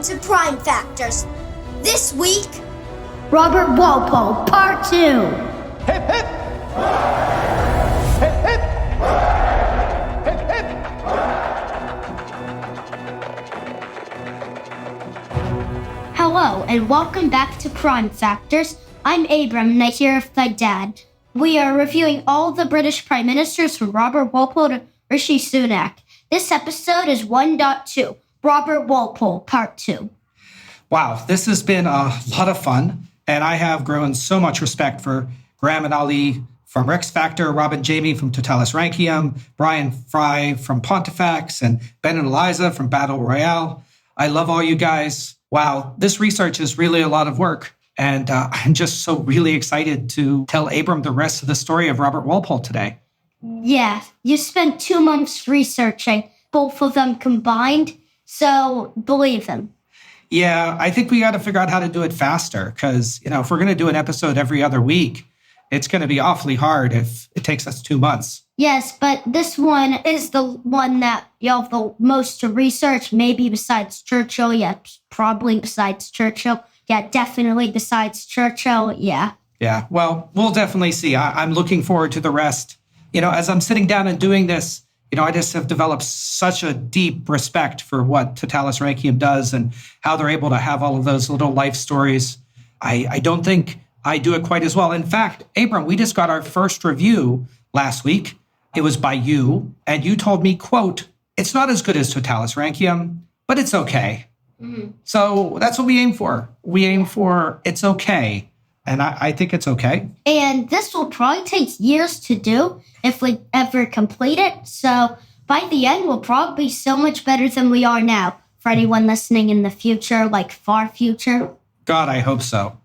to Prime Factors. This week, Robert Walpole, Part 2. Hip, hip! Hip, hip! Hip, hip! Hello, and welcome back to Prime Factors. I'm Abram, and I'm here with my dad. We are reviewing all the British Prime Ministers from Robert Walpole to Rishi Sunak. This episode is 1.2, Robert Walpole, Part 2. Wow, this has been a lot of fun, and I have grown so much respect for Graham and Ali from Rex Factor, Robin Jamie from Totalis Rankium, Brian Fry from Pontifex, and Ben and Eliza from Battle Royale. I love all you guys. Wow, this research is really a lot of work, and I'm just so really excited to tell Abram the rest of the story of Robert Walpole today. Yeah, you spent 2 months researching, both of them combined, so believe him. Yeah, I think we got to figure out how to do it faster because, if we're going to do an episode every other week, it's going to be awfully hard if it takes us 2 months. Yes, but this one is the one that you have the most to research, maybe besides Churchill. Yeah, probably besides Churchill. Yeah, definitely besides Churchill, yeah. Yeah, well, we'll definitely see. I'm looking forward to the rest. As I'm sitting down and doing this, I just have developed such a deep respect for what Totalis Rankium does and how they're able to have all of those little life stories. I don't think I do it quite as well. In fact, Abram, we just got our first review last week. It was by you, and you told me, quote, "It's not as good as Totalis Rankium, but it's okay." Mm-hmm. So that's what we aim for. We aim for it's okay. And I think it's okay. And this will probably take years to do if we ever complete it. So by the end, we'll probably be so much better than we are now. For anyone listening in the future, like far future. God, I hope so.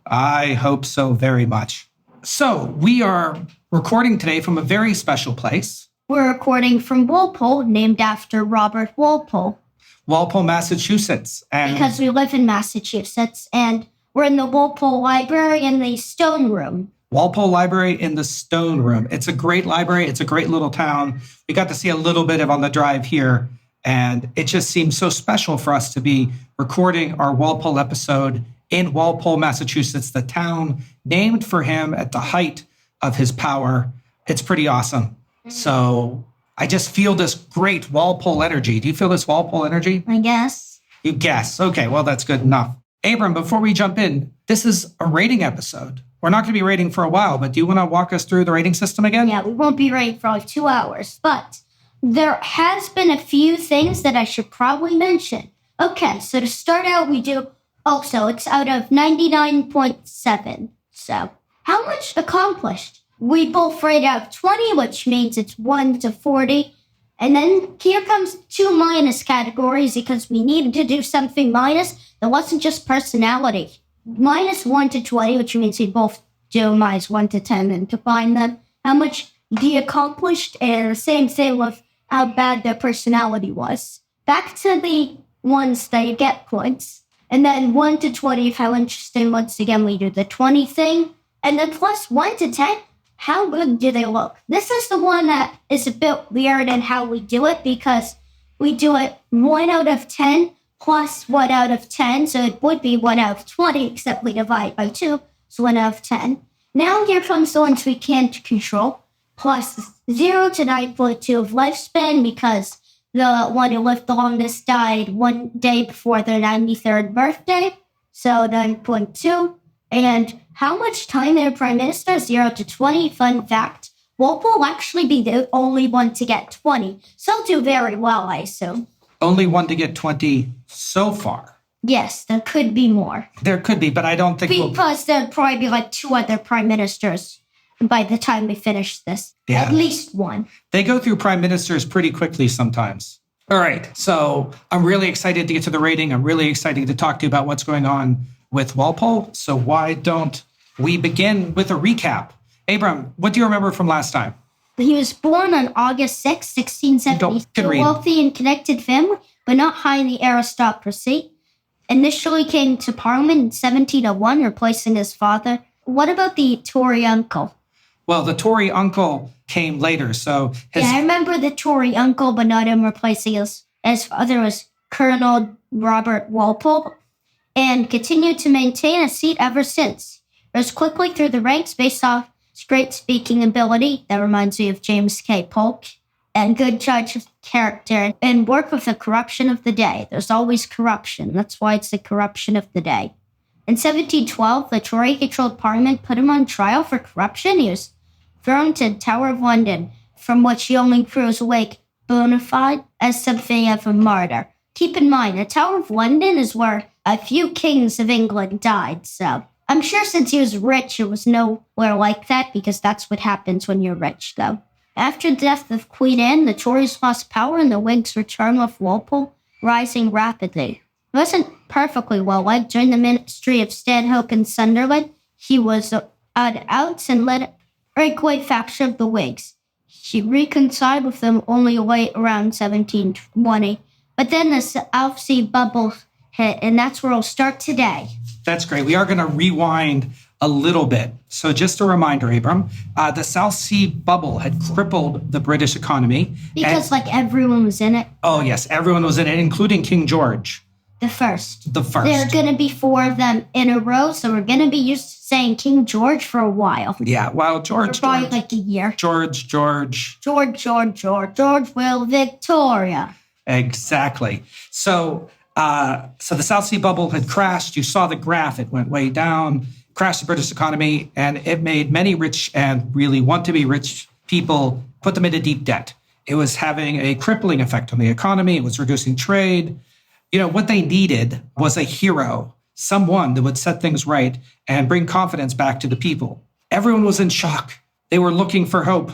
I hope so very much. So we are recording today from a very special place. We're recording from Walpole, named after Robert Walpole. Walpole, Massachusetts. Because we live in Massachusetts, and we're in the Walpole Library in the Stone Room. Walpole Library in the Stone Room. It's a great library. It's a great little town. We got to see a little bit of on the drive here, and it just seems so special for us to be recording our Walpole episode in Walpole, Massachusetts, the town named for him at the height of his power. It's pretty awesome. So I just feel this great Walpole energy. Do you feel this Walpole energy? I guess. You guess. Okay, well, that's good enough. Abram, before we jump in, this is a rating episode. We're not going to be rating for a while, but do you want to walk us through the rating system again? Yeah, we won't be rating for like 2 hours, but there has been a few things that I should probably mention. Okay, so to start out, we do, it's out of 99.7. So, how much accomplished? We both rate out of 20, which means it's 1 to 40. And then here comes 2 minus categories because we needed to do something minus. That wasn't just personality. Minus 1 to 20, which means we both do minus 1 to 10 and combine them. How much they accomplished, and the same thing with how bad their personality was. Back to the ones that you get points. And then 1 to 20, how interesting. Once again, we do the 20 thing. And then plus 1 to 10, how good do they look? This is the one that is a bit weird in how we do it because we do it 1 out of 10 plus 1 out of 10. So it would be 1 out of 20, except we divide by 2. So 1 out of 10. Now here comes the ones we can't control. Plus 0 to 9.2 of lifespan because the one who lived the longest died 1 day before their 93rd birthday. So 9.2. And how much time their prime minister? 0 to 20. Fun fact, Walpole will actually be the only one to get 20. So he'll do very well, I assume. Only one to get 20 so far. Yes, there could be more. There could be, but I don't think because there'd probably be like 2 other prime ministers by the time we finish this. Yeah. At least 1. They go through prime ministers pretty quickly sometimes. All right, so I'm really excited to get to the rating. I'm really excited to talk to you about what's going on with Walpole. So why don't we begin with a recap? Abram, what do you remember from last time? He was born on August 6, 1670, to a wealthy and connected family, but not high in the aristocracy. Initially came to Parliament in 1701, replacing his father. What about the Tory uncle? Well, the Tory uncle came later, so... I remember the Tory uncle, but not him replacing his father was Colonel Robert Walpole, and continued to maintain a seat ever since. Rose quickly through the ranks based off his great speaking ability, that reminds me of James K. Polk, and good judge of character, and work with the corruption of the day. There's always corruption. That's why it's the corruption of the day. In 1712, the Tory-controlled Parliament put him on trial for corruption. He was thrown to the Tower of London, from which he only proves awake bona fide as something of a martyr. Keep in mind, the Tower of London is where a few kings of England died, so I'm sure since he was rich, it was nowhere like that, because that's what happens when you're rich, though. After the death of Queen Anne, the Tories lost power and the Whigs returned with Walpole rising rapidly. He wasn't perfectly well-liked. During the ministry of Stanhope and Sunderland, he was at outs and led a breakaway faction of the Whigs. He reconciled with them only late around 1720. But then the South Sea bubble hit, and that's where we'll start today. That's great. We are going to rewind a little bit. So just a reminder, Abram, the South Sea bubble had crippled the British economy. Because everyone was in it. Oh, yes. Everyone was in it, including King George. The first. The first. There are going to be 4 of them in a row, so we're going to be used to saying King George for a while. Yeah, well, George. For probably like a year. George. George will Victoria. Exactly. So the South Sea bubble had crashed. You saw the graph. It went way down, crashed the British economy, and it made many rich and really want-to-be rich people, put them into deep debt. It was having a crippling effect on the economy. It was reducing trade. You know, what they needed was a hero, someone that would set things right and bring confidence back to the people. Everyone was in shock. They were looking for hope.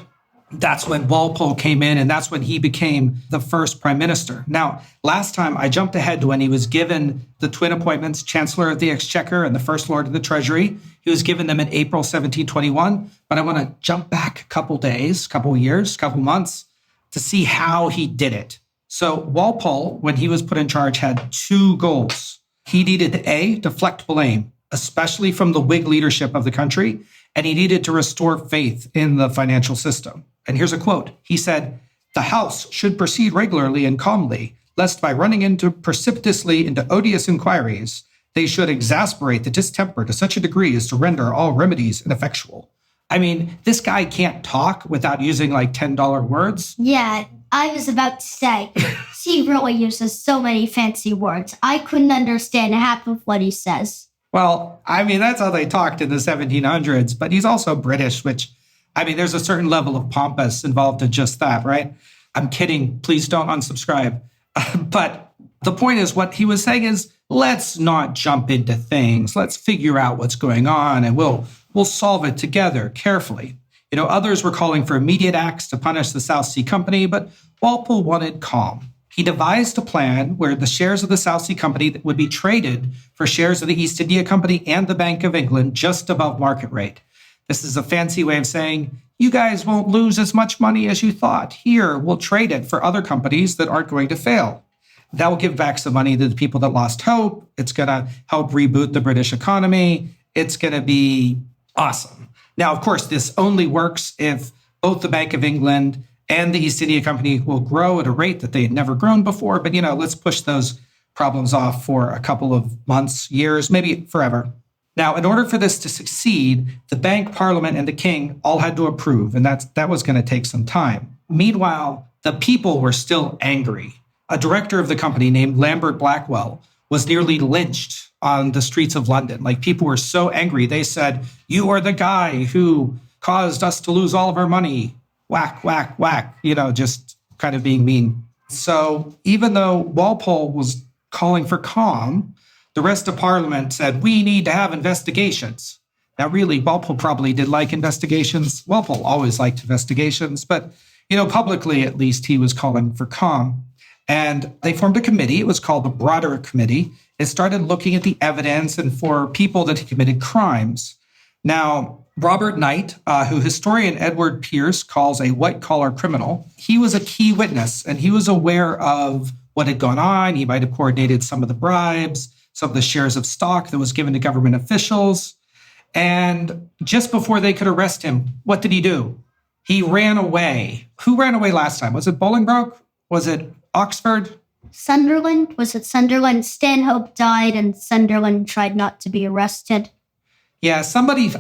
That's when Walpole came in, and that's when he became the first prime minister. Now, last time I jumped ahead to when he was given the twin appointments, Chancellor of the Exchequer and the First Lord of the Treasury. He was given them in April 1721. But I want to jump back a couple days, couple years, couple months to see how he did it. So Walpole, when he was put in charge, had 2 goals. He needed to, A, deflect blame, especially from the Whig leadership of the country, and he needed to restore faith in the financial system. And here's a quote. He said, "The House should proceed regularly and calmly, lest by running precipitously into odious inquiries, they should exasperate the distemper to such a degree as to render all remedies ineffectual." I mean, this guy can't talk without using like $10 words. Yeah, I was about to say, he really uses so many fancy words. I couldn't understand half of what he says. Well, I mean, that's how they talked in the 1700s, but he's also British, which, I mean, there's a certain level of pompous involved in just that, right? I'm kidding. Please don't unsubscribe. But the point is, what he was saying is, let's not jump into things. Let's figure out what's going on, and we'll solve it together carefully. You know, others were calling for immediate acts to punish the South Sea Company, but Walpole wanted calm. He devised a plan where the shares of the South Sea Company would be traded for shares of the East India Company and the Bank of England just above market rate. This is a fancy way of saying, you guys won't lose as much money as you thought. Here, we'll trade it for other companies that aren't going to fail. That will give back some money to the people that lost hope. It's going to help reboot the British economy. It's going to be awesome. Now, of course, this only works if both the Bank of England and the East India Company will grow at a rate that they had never grown before. But, you know, let's push those problems off for a couple of months, years, maybe forever. Now, in order for this to succeed, the bank, parliament, and the king all had to approve, and that was going to take some time. Meanwhile, the people were still angry. A director of the company named Lambert Blackwell was nearly lynched on the streets of London. Like, people were so angry, they said, "You are the guy who caused us to lose all of our money." Whack, whack, whack, you know, just kind of being mean. So even though Walpole was calling for calm, the rest of Parliament said, we need to have investigations. Now, really, Walpole probably did like investigations. Walpole always liked investigations, but, you know, publicly, at least, he was calling for calm. And they formed a committee. It was called the Broader Committee. It started looking at the evidence and for people that had committed crimes. Now, Robert Knight, who historian Edward Pierce calls a white-collar criminal, he was a key witness, and he was aware of what had gone on. He might have coordinated some of the bribes, some of the shares of stock that was given to government officials. And just before they could arrest him, what did he do? He ran away. Who ran away last time? Was it Bolingbroke? Was it Oxford? Sunderland. Was it Sunderland? Stanhope died and Sunderland tried not to be arrested. Yeah, I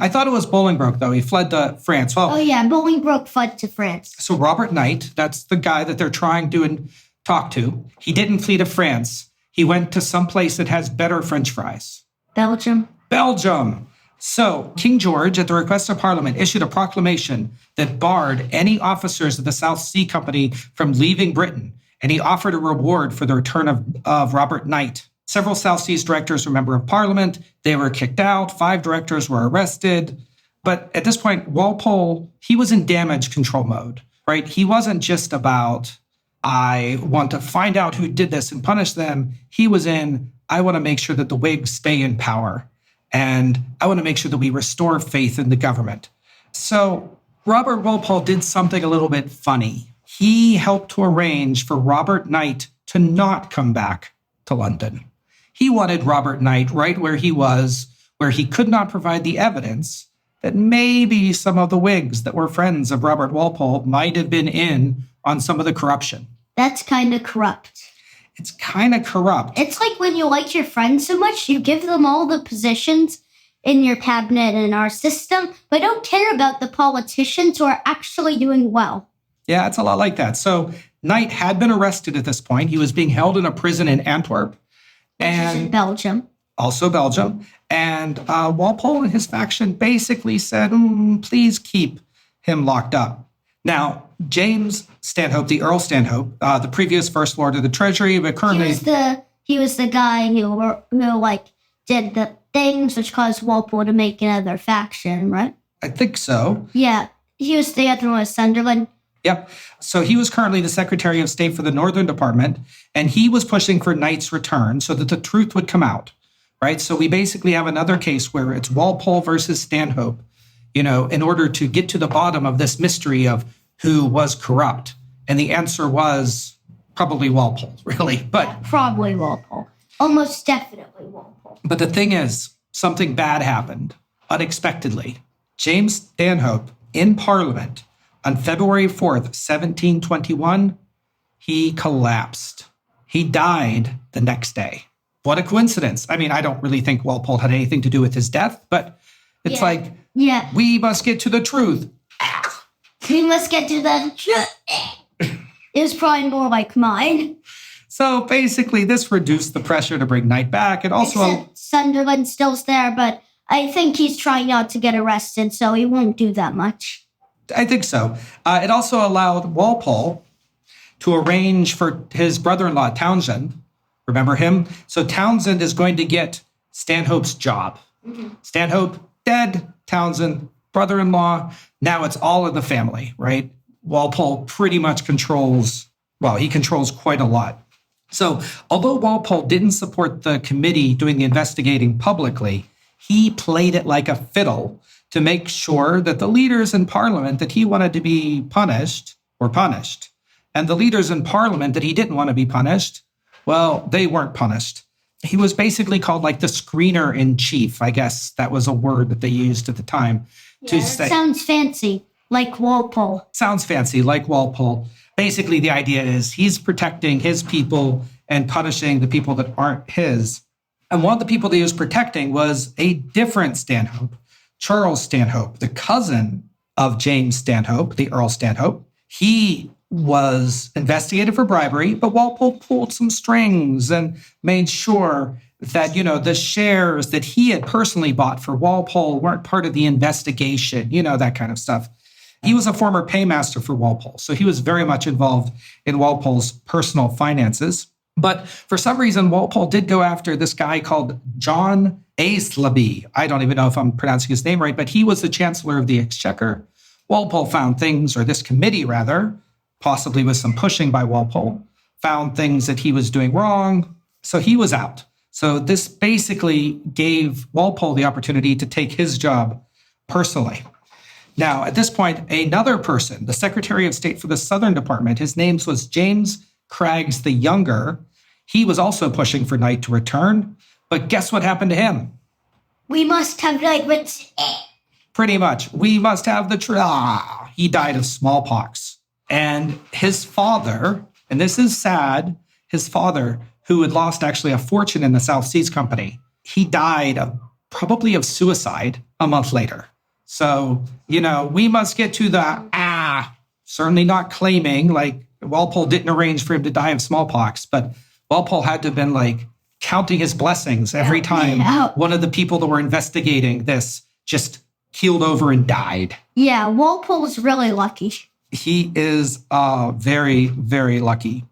thought it was Bolingbroke, though. He fled to France. Well, Oh, yeah, Bolingbroke fled to France. so Robert Knight, that's the guy that they're trying to talk to. He didn't flee to France. He went to some place that has better French fries. Belgium. Belgium. So King George, at the request of Parliament, issued a proclamation that barred any officers of the South Sea Company from leaving Britain, and he offered a reward for the return of Robert Knight. Several South Seas directors were members of Parliament. They were kicked out. 5 directors were arrested. But at this point, Walpole, he was in damage control mode, right? He wasn't just about, I want to find out who did this and punish them. He was in, I want to make sure that the Whigs stay in power. And I want to make sure that we restore faith in the government. So Robert Walpole did something a little bit funny. He helped to arrange for Robert Knight to not come back to London. He wanted Robert Knight right where he was, where he could not provide the evidence that maybe some of the Whigs that were friends of Robert Walpole might have been in on some of the corruption. That's kind of corrupt. It's kind of corrupt. It's like when you like your friends so much, you give them all the positions in your cabinet and our system, but don't care about the politicians who are actually doing well. Yeah, it's a lot like that. So Knight had been arrested at this point. He was being held in a prison in Antwerp. In Belgium. Also Belgium. And Walpole and his faction basically said, please keep him locked up. Now, James Stanhope, the Earl Stanhope, the previous First Lord of the Treasury, but currently... He was the guy who did the things which caused Walpole to make another faction, right? I think so. Yeah, he was the other one with Sunderland. Yep. So he was currently the Secretary of State for the Northern Department, and he was pushing for Knight's return so that the truth would come out, right? So we basically have another case where it's Walpole versus Stanhope, in order to get to the bottom of this mystery of who was corrupt. And the answer was probably Walpole, really. But probably Walpole. Almost definitely Walpole. But the thing is, something bad happened unexpectedly. James Stanhope in Parliament on February 4th, 1721, he collapsed. He died the next day. What a coincidence. I mean, I don't really think Walpole had anything to do with his death, but it's we must get to the truth. We must get to the truth. It was probably more like mine. So basically, this reduced the pressure to bring Knight back. And also, Sunderland still's there, but I think he's trying not to get arrested, so he won't do that much. I think so. It also allowed Walpole to arrange for his brother-in-law, Townshend. Remember him? So Townshend is going to get Stanhope's job. Mm-hmm. Stanhope, dead. Townshend, brother-in-law. Now it's all in the family, right? Walpole pretty much controls quite a lot. So although Walpole didn't support the committee doing the investigating publicly, he played it like a fiddle to make sure that the leaders in Parliament that he wanted to be punished were punished. And the leaders in Parliament that he didn't want to be punished, well, they weren't punished. He was basically called like the screener in chief. I guess that was a word that they used at the time. Sounds fancy, like Walpole. Sounds fancy, like Walpole. Basically, the idea is he's protecting his people and punishing the people that aren't his. And one of the people that he was protecting was a different Stanhope, Charles Stanhope, the cousin of James Stanhope, the Earl Stanhope. He was investigated for bribery, but Walpole pulled some strings and made sure that, the shares that he had personally bought for Walpole weren't part of the investigation, that kind of stuff. He was a former paymaster for Walpole, so he was very much involved in Walpole's personal finances. But for some reason, Walpole did go after this guy called John Aislabie. I don't even know if I'm pronouncing his name right, but he was the Chancellor of the Exchequer. Walpole found things, or this committee rather, possibly with some pushing by Walpole, found things that he was doing wrong. So he was out. So this basically gave Walpole the opportunity to take his job personally. Now, at this point, another person, the Secretary of State for the Southern Department, his name was James Craggs the Younger. He was also pushing for Knight to return. But guess what happened to him? We must have Knight. Pretty much. We must have the truth. He died of smallpox. And his father, and this is sad, his father, who had lost actually a fortune in the South Seas Company, he died probably of suicide a month later. So, we must get to certainly not claiming, like Walpole didn't arrange for him to die of smallpox, but Walpole had to have been like counting his blessings every time one of the people that were investigating this just keeled over and died. Yeah, Walpole was really lucky. He is very, very lucky.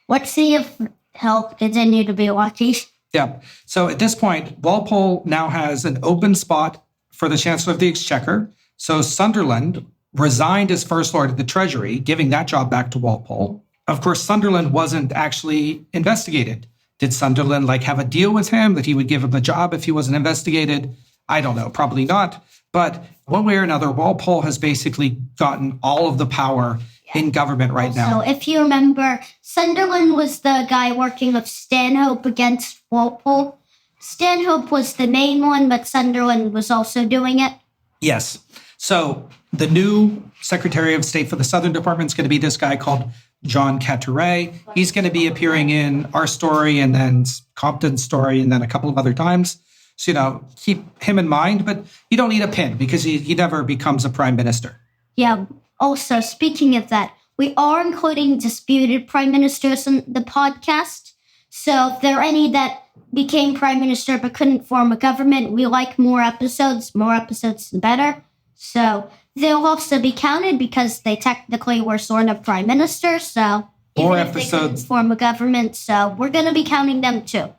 Let's see if he'll continue to be lucky. Yeah. So at this point, Walpole now has an open spot for the Chancellor of the Exchequer. So Sunderland resigned as First Lord of the Treasury, giving that job back to Walpole. Of course, Sunderland wasn't actually investigated. Did Sunderland have a deal with him that he would give him the job if he wasn't investigated? I don't know, probably not. But one way or another, Walpole has basically gotten all of the power in government right now. So if you remember, Sunderland was the guy working with Stanhope against Walpole. Stanhope was the main one, but Sunderland was also doing it. Yes. So the new Secretary of State for the Southern Department is going to be this guy called John Caturay. He's going to be appearing in our story and then Compton's story and then a couple of other times. So, keep him in mind, but you don't need a pin because he never becomes a prime minister. Yeah. Also, speaking of that, we are including disputed prime ministers in the podcast. So if there are any that became prime minister but couldn't form a government, we like more episodes. More episodes, the better. So they'll also be counted because they technically were sort of prime minister. So more even if episodes, they couldn't form a government. So we're going to be counting them too.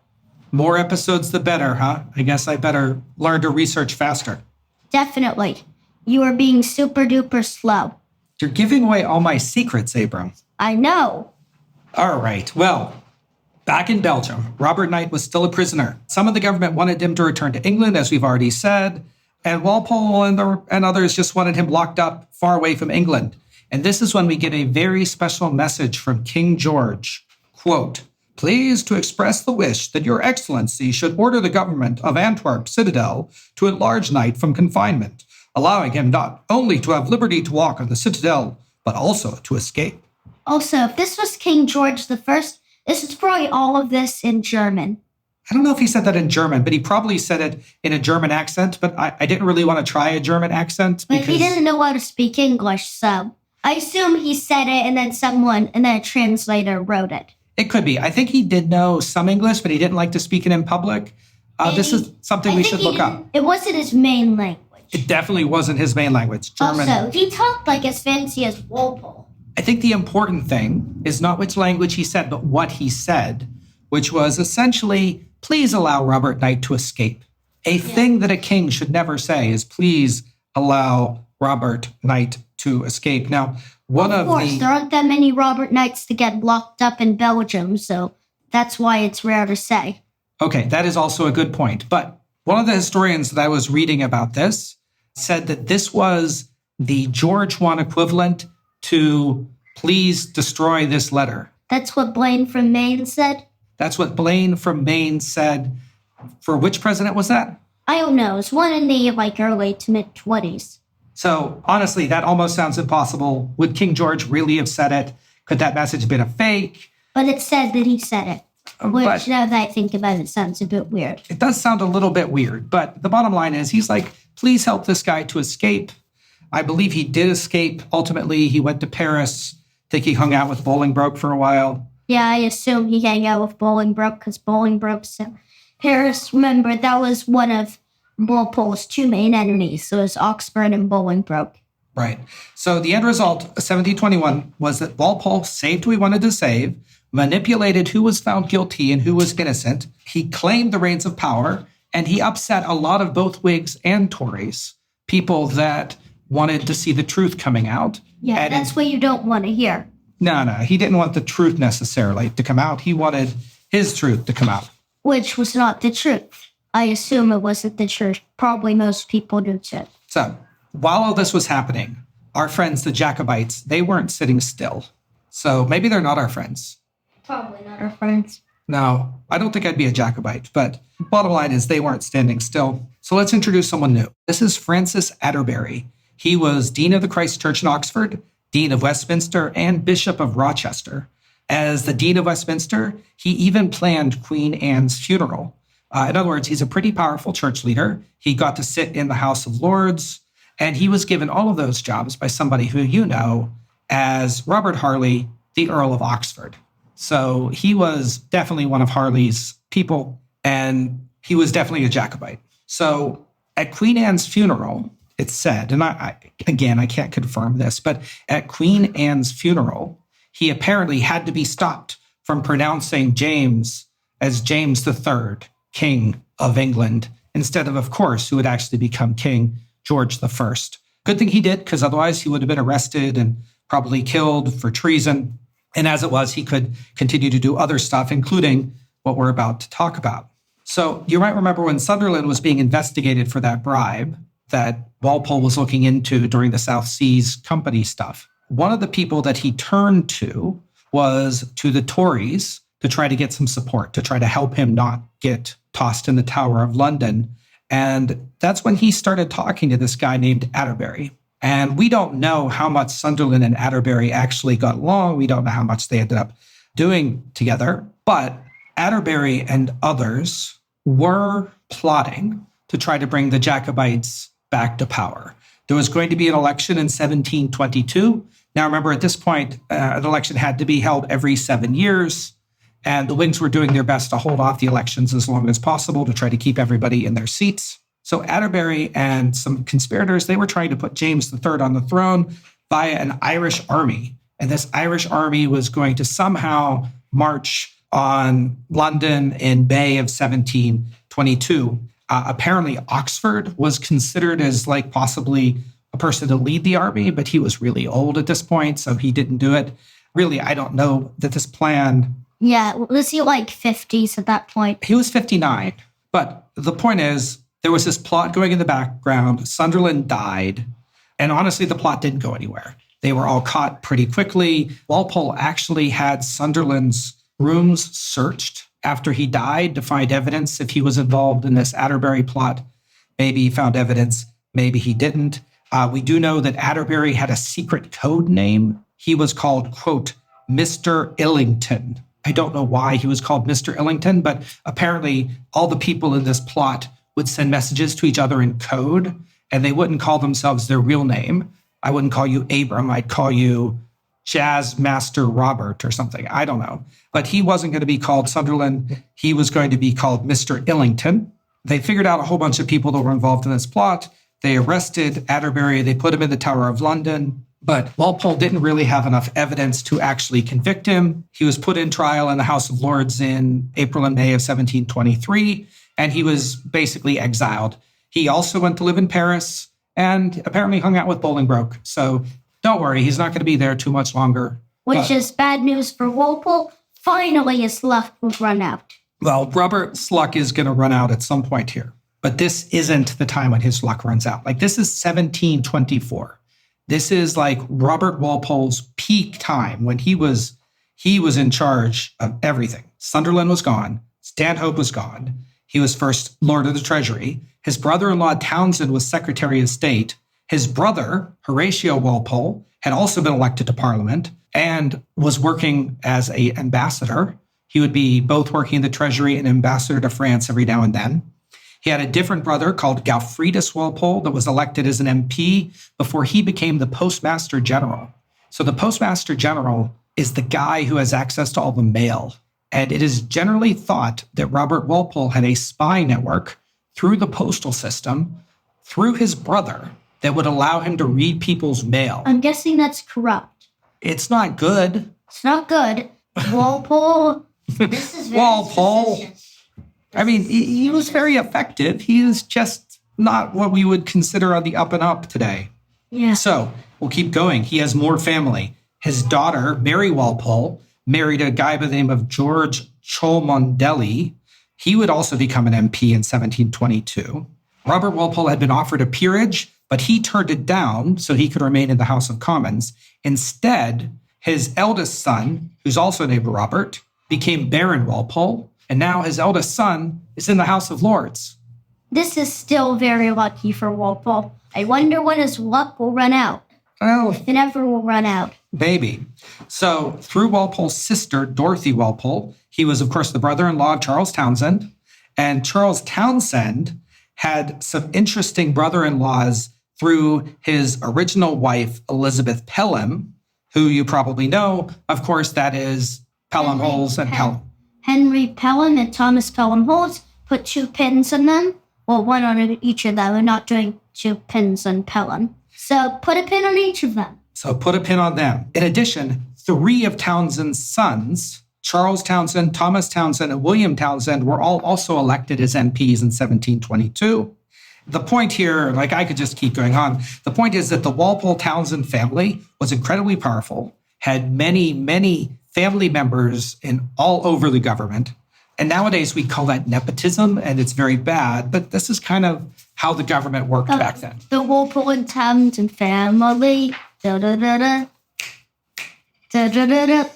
More episodes, the better, huh? I guess I better learn to research faster. Definitely. You are being super duper slow. You're giving away all my secrets, Abram. I know. All right. Well, back in Belgium, Robert Knight was still a prisoner. Some of the government wanted him to return to England, as we've already said, and Walpole and others just wanted him locked up far away from England. And this is when we get a very special message from King George. Quote, "Please to express the wish that your excellency should order the government of Antwerp citadel to enlarge Knight from confinement, allowing him not only to have liberty to walk on the citadel, but also to escape." Also, if this was King George I, this is probably all of this in German. I don't know if he said that in German, but he probably said it in a German accent, but I didn't really want to try a German accent. But he didn't know how to speak English, so I assume he said it and then a translator wrote it. It could be. I think he did know some English, but he didn't like to speak it in public. This is something we should look up. It wasn't his main language. It definitely wasn't his main language, German. Also, he talked like as fancy as Walpole. I think the important thing is not which language he said, but what he said, which was essentially, please allow Robert Knight to escape. A thing that a king should never say is, please allow Robert Knight to escape. Now, of course, there aren't that many Robert Knights to get locked up in Belgium, so that's why it's rare to say. Okay, that is also a good point. But one of the historians that I was reading about this said that this was the George I equivalent to please destroy this letter. That's what Blaine from Maine said? That's what Blaine from Maine said. For which president was that? I don't know. It's one in the early to mid-20s. So honestly, that almost sounds impossible. Would King George really have said it? Could that message have been a fake? But it said that he said it. Which, now that I think about it, sounds a bit weird. It does sound a little bit weird, but the bottom line is he's like, please help this guy to escape. I believe he did escape. Ultimately, he went to Paris. I think he hung out with Bolingbroke for a while. Yeah, I assume he hung out with Bolingbroke because Bolingbroke's Paris. Remember, that was one of Walpole's two main enemies. So it was Oxford and Bolingbroke. Right. So the end result of 1721 was that Walpole saved who he wanted to save, manipulated who was found guilty and who was innocent. He claimed the reins of power, and he upset a lot of both Whigs and Tories, people that wanted to see the truth coming out. Yeah, and that's what you don't want to hear. No, he didn't want the truth necessarily to come out. He wanted his truth to come out. Which was not the truth. I assume it wasn't the truth. Probably most people do too. So, while all this was happening, our friends, the Jacobites, they weren't sitting still. So maybe they're not our friends. Probably not our friends. No, I don't think I'd be a Jacobite, but bottom line is they weren't standing still. So let's introduce someone new. This is Francis Atterbury. He was Dean of the Christ Church in Oxford, Dean of Westminster, and Bishop of Rochester. As the Dean of Westminster, he even planned Queen Anne's funeral. In other words, he's a pretty powerful church leader. He got to sit in the House of Lords, and he was given all of those jobs by somebody who you know as Robert Harley, the Earl of Oxford. So he was definitely one of Harley's people, and he was definitely a Jacobite. So at Queen Anne's funeral, it's said, and I can't confirm this, but at Queen Anne's funeral, he apparently had to be stopped from pronouncing James as James III, King of England, instead of course, who would actually become King George I. Good thing he did, because otherwise he would have been arrested and probably killed for treason. And as it was, he could continue to do other stuff, including what we're about to talk about. So you might remember when Sunderland was being investigated for that bribe that Walpole was looking into during the South Seas Company stuff. One of the people that he turned to was to the Tories to try to get some support, to try to help him not get tossed in the Tower of London. And that's when he started talking to this guy named Atterbury. And we don't know how much Sunderland and Atterbury actually got along. We don't know how much they ended up doing together. But Atterbury and others were plotting to try to bring the Jacobites back to power. There was going to be an election in 1722. Now, remember, at this point, an election had to be held every 7 years. And the Whigs were doing their best to hold off the elections as long as possible to try to keep everybody in their seats. So Atterbury and some conspirators, they were trying to put James III on the throne via an Irish army. And this Irish army was going to somehow march on London in May of 1722. Apparently, Oxford was considered as like possibly a person to lead the army, but he was really old at this point, so he didn't do it. Really, I don't know that this plan... Yeah, was he like 50s at that point? He was 59. But the point is, there was this plot going in the background. Sunderland died. And honestly, the plot didn't go anywhere. They were all caught pretty quickly. Walpole actually had Sunderland's rooms searched after he died to find evidence if he was involved in this Atterbury plot. Maybe he found evidence, maybe he didn't. We do know that Atterbury had a secret code name. He was called, quote, Mr. Illington. I don't know why he was called Mr. Illington, but apparently all the people in this plot would send messages to each other in code, and they wouldn't call themselves their real name. I wouldn't call you Abram. I'd call you Jazz Master Robert or something. I don't know. But he wasn't going to be called Sunderland. He was going to be called Mr. Illington. They figured out a whole bunch of people that were involved in this plot. They arrested Atterbury. They put him in the Tower of London. But Walpole didn't really have enough evidence to actually convict him. He was put in trial in the House of Lords in April and May of 1723, and he was basically exiled. He also went to live in Paris and apparently hung out with Bolingbroke. So don't worry, he's not going to be there too much longer. Which is bad news for Walpole. Finally, his luck will run out. Well, Robert's luck is going to run out at some point here. But this isn't the time when his luck runs out. Like, this is 1724. This is like Robert Walpole's peak time when he was in charge of everything. Sunderland was gone. Stanhope was gone. He was first Lord of the Treasury. His brother-in-law Townsend was Secretary of State. His brother, Horatio Walpole, had also been elected to Parliament and was working as an ambassador. He would be both working in the Treasury and ambassador to France every now and then. He had a different brother called Galfridus Walpole that was elected as an MP before he became the Postmaster General. So the Postmaster General is the guy who has access to all the mail. And it is generally thought that Robert Walpole had a spy network through the postal system, through his brother, that would allow him to read people's mail. I'm guessing that's corrupt. It's not good. It's not good. Walpole, this is very Walpole. suspicious. I mean, he was very effective. He is just not what we would consider on the up and up today. Yeah. So we'll keep going. He has more family. His daughter, Mary Walpole, married a guy by the name of George Cholmondeley. He would also become an MP in 1722. Robert Walpole had been offered a peerage, but he turned it down so he could remain in the House of Commons. Instead, his eldest son, who's also named Robert, became Baron Walpole, and now his eldest son is in the House of Lords. This is still very lucky for Walpole. I wonder when his luck will run out. Well, It never will run out. maybe. So through Walpole's sister, Dorothy Walpole, he was, of course, the brother-in-law of Charles Townshend. And Charles Townshend had some interesting brother-in-laws through his original wife, Elizabeth Pelham, who you probably know. Of course, that is Pelham Holes and Pelham. Henry Pelham and Thomas Pelham Holes, put 2 pins in them. Well, one on each of them. We're not doing 2 pins on Pelham. So put a pin on each of them. So put a pin on them. In addition, 3 of Townshend's sons, Charles Townshend, Thomas Townshend, and William Townshend, were all also elected as MPs in 1722. The point here, like I could just keep going on, the point is that the Walpole-Townshend family was incredibly powerful, had many, many family members in all over the government. And nowadays we call that nepotism, and it's very bad, but this is kind of how the government worked back then. The Walpole and Townshend family. Da-da-da-da. Da-da-da-da.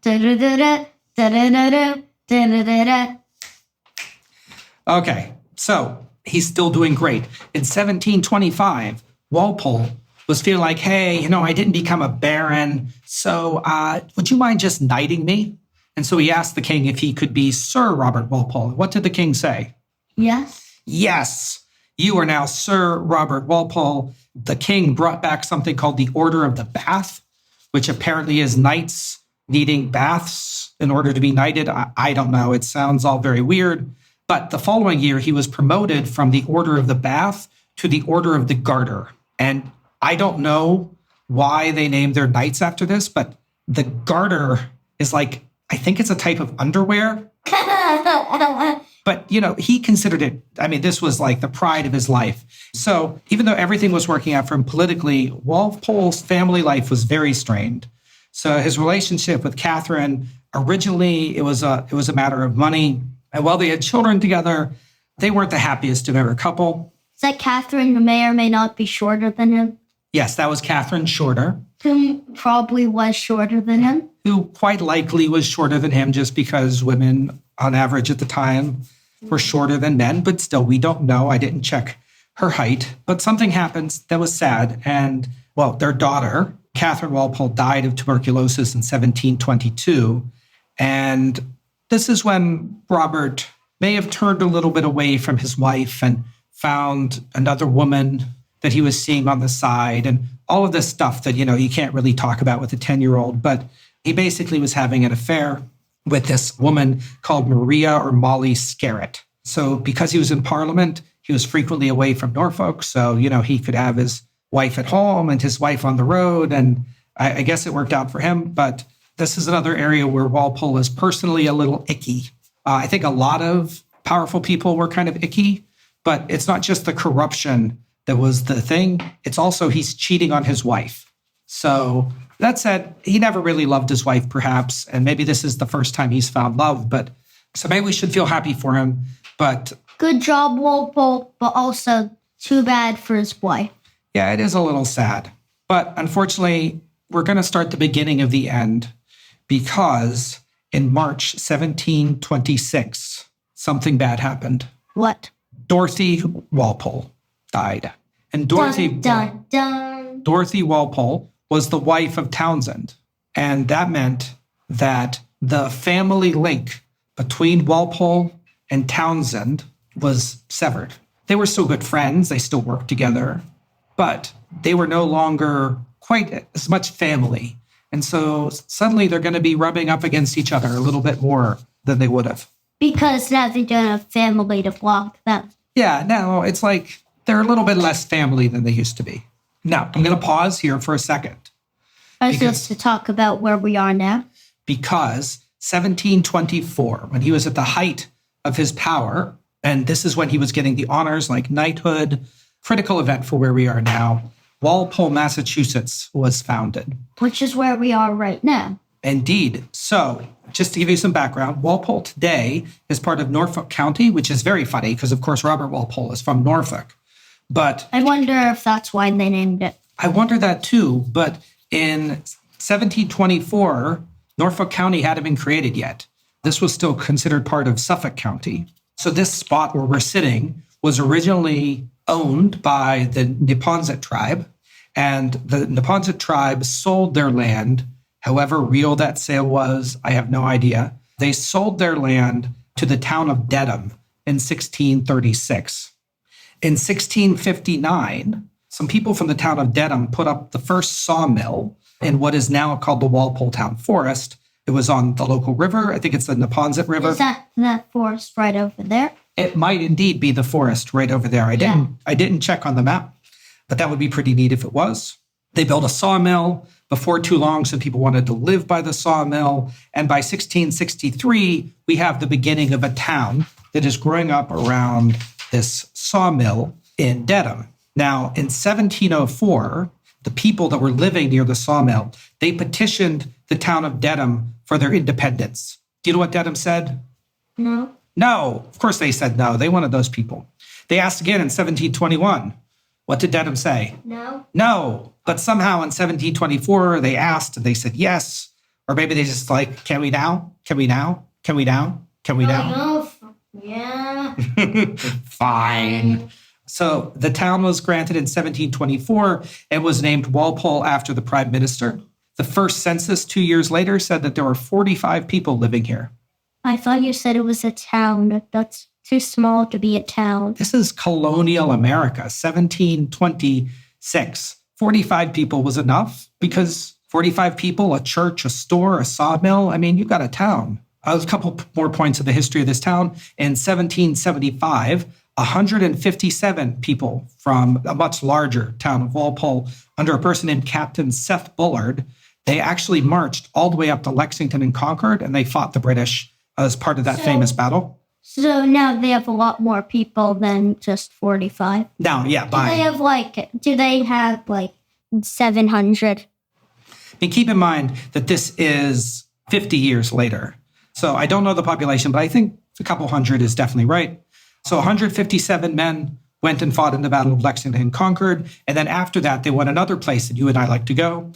Da-da-da-da. Da-da-da-da. Da-da-da-da. Okay, so he's still doing great. In 1725, Walpole was feeling like, hey, I didn't become a baron, so would you mind just knighting me? And so he asked the king if he could be Sir Robert Walpole. What did the king say? Yes. Yes, you are now Sir Robert Walpole. The king brought back something called the Order of the Bath, which apparently is knights needing baths in order to be knighted. I don't know. It sounds all very weird. But the following year, he was promoted from the Order of the Bath to the Order of the Garter. And I don't know why they named their knights after this, but the garter is like, I think it's a type of underwear. But, he considered it, this was like the pride of his life. So even though everything was working out for him politically, Walpole's family life was very strained. So his relationship with Catherine, originally it was a matter of money. And while they had children together, they weren't the happiest of ever couple. Is that Catherine, who may or may not be shorter than him? Yes, that was Catherine Shorter. Who probably was shorter than him? Who quite likely was shorter than him just because women, on average at the time, were shorter than men. But still, we don't know. I didn't check her height. But something happens that was sad. And, their daughter, Catherine Walpole, died of tuberculosis in 1722. And this is when Robert may have turned a little bit away from his wife and found another woman that he was seeing on the side and all of this stuff that, you can't really talk about with a 10-year-old. But he basically was having an affair with this woman called Maria or Molly Scarrett. So because he was in Parliament, he was frequently away from Norfolk. So, he could have his wife at home and his wife on the road. And I guess it worked out for him. But this is another area where Walpole is personally a little icky. I think a lot of powerful people were kind of icky, but it's not just the corruption that was the thing. It's also he's cheating on his wife. So that said, he never really loved his wife, perhaps, and maybe this is the first time he's found love. But so maybe we should feel happy for him. But good job, Walpole, but also too bad for his wife. Yeah, it is a little sad. But unfortunately, we're going to start the beginning of the end because in March 1726, something bad happened. What? Dorothy Walpole died. And Dorothy Walpole was the wife of Townshend. And that meant that the family link between Walpole and Townshend was severed. They were still good friends. They still worked together. But they were no longer quite as much family. And so suddenly they're going to be rubbing up against each other a little bit more than they would have. Because now they don't have family to block them. Yeah, no, it's like they're a little bit less family than they used to be. Now, I'm going to pause here for a second. Just to talk about where we are now. Because 1724, when he was at the height of his power, and this is when he was getting the honors like knighthood, critical event for where we are now, Walpole, Massachusetts was founded. Which is where we are right now. Indeed. So, just to give you some background, Walpole today is part of Norfolk County, which is very funny because, of course, Robert Walpole is from Norfolk. But I wonder if that's why they named it. I wonder that too. But in 1724, Norfolk County hadn't been created yet. This was still considered part of Suffolk County. So this spot where we're sitting was originally owned by the Neponset tribe. And the Neponset tribe sold their land, however real that sale was, I have no idea. They sold their land to the town of Dedham in 1636. In 1659, some people from the town of Dedham put up the first sawmill in what is now called the Walpole Town Forest. It was on the local river. I think it's the Neponset River. Is that forest right over there? It might indeed be the forest right over there. I didn't check on the map, but that would be pretty neat if it was. They built a sawmill. Before too long, some people wanted to live by the sawmill. And by 1663, we have the beginning of a town that is growing up around this sawmill in Dedham. Now, in 1704, the people that were living near the sawmill, they petitioned the town of Dedham for their independence. Do you know what Dedham said? No. No. Of course they said no. They wanted those people. They asked again in 1721. What did Dedham say? No. No. But somehow in 1724, they asked and they said yes. Or maybe they just like, can we now? Can we now? Can we now? Can we now? No. Yeah. Fine. So the town was granted in 1724 and was named Walpole after the prime minister. The first census 2 years later said that there were 45 people living here. I thought you said it was a town. That's too small to be a town. This is colonial America, 1726. 45 people was enough because 45 people, a church, a store, a sawmill. I mean, you've got a town. A couple more points of the history of this town. In 1775, 157 people from a much larger town of Walpole, under a person named Captain Seth Bullard, they actually marched all the way up to Lexington and Concord, and they fought the British as part of that famous battle. So now they have a lot more people than just 45. Now, yeah, Do they have 700? I mean, keep in mind that this is 50 years later. So I don't know the population, but I think a couple hundred is definitely right. So 157 men went and fought in the Battle of Lexington and Concord. And then after that, they went another place that you and I like to go,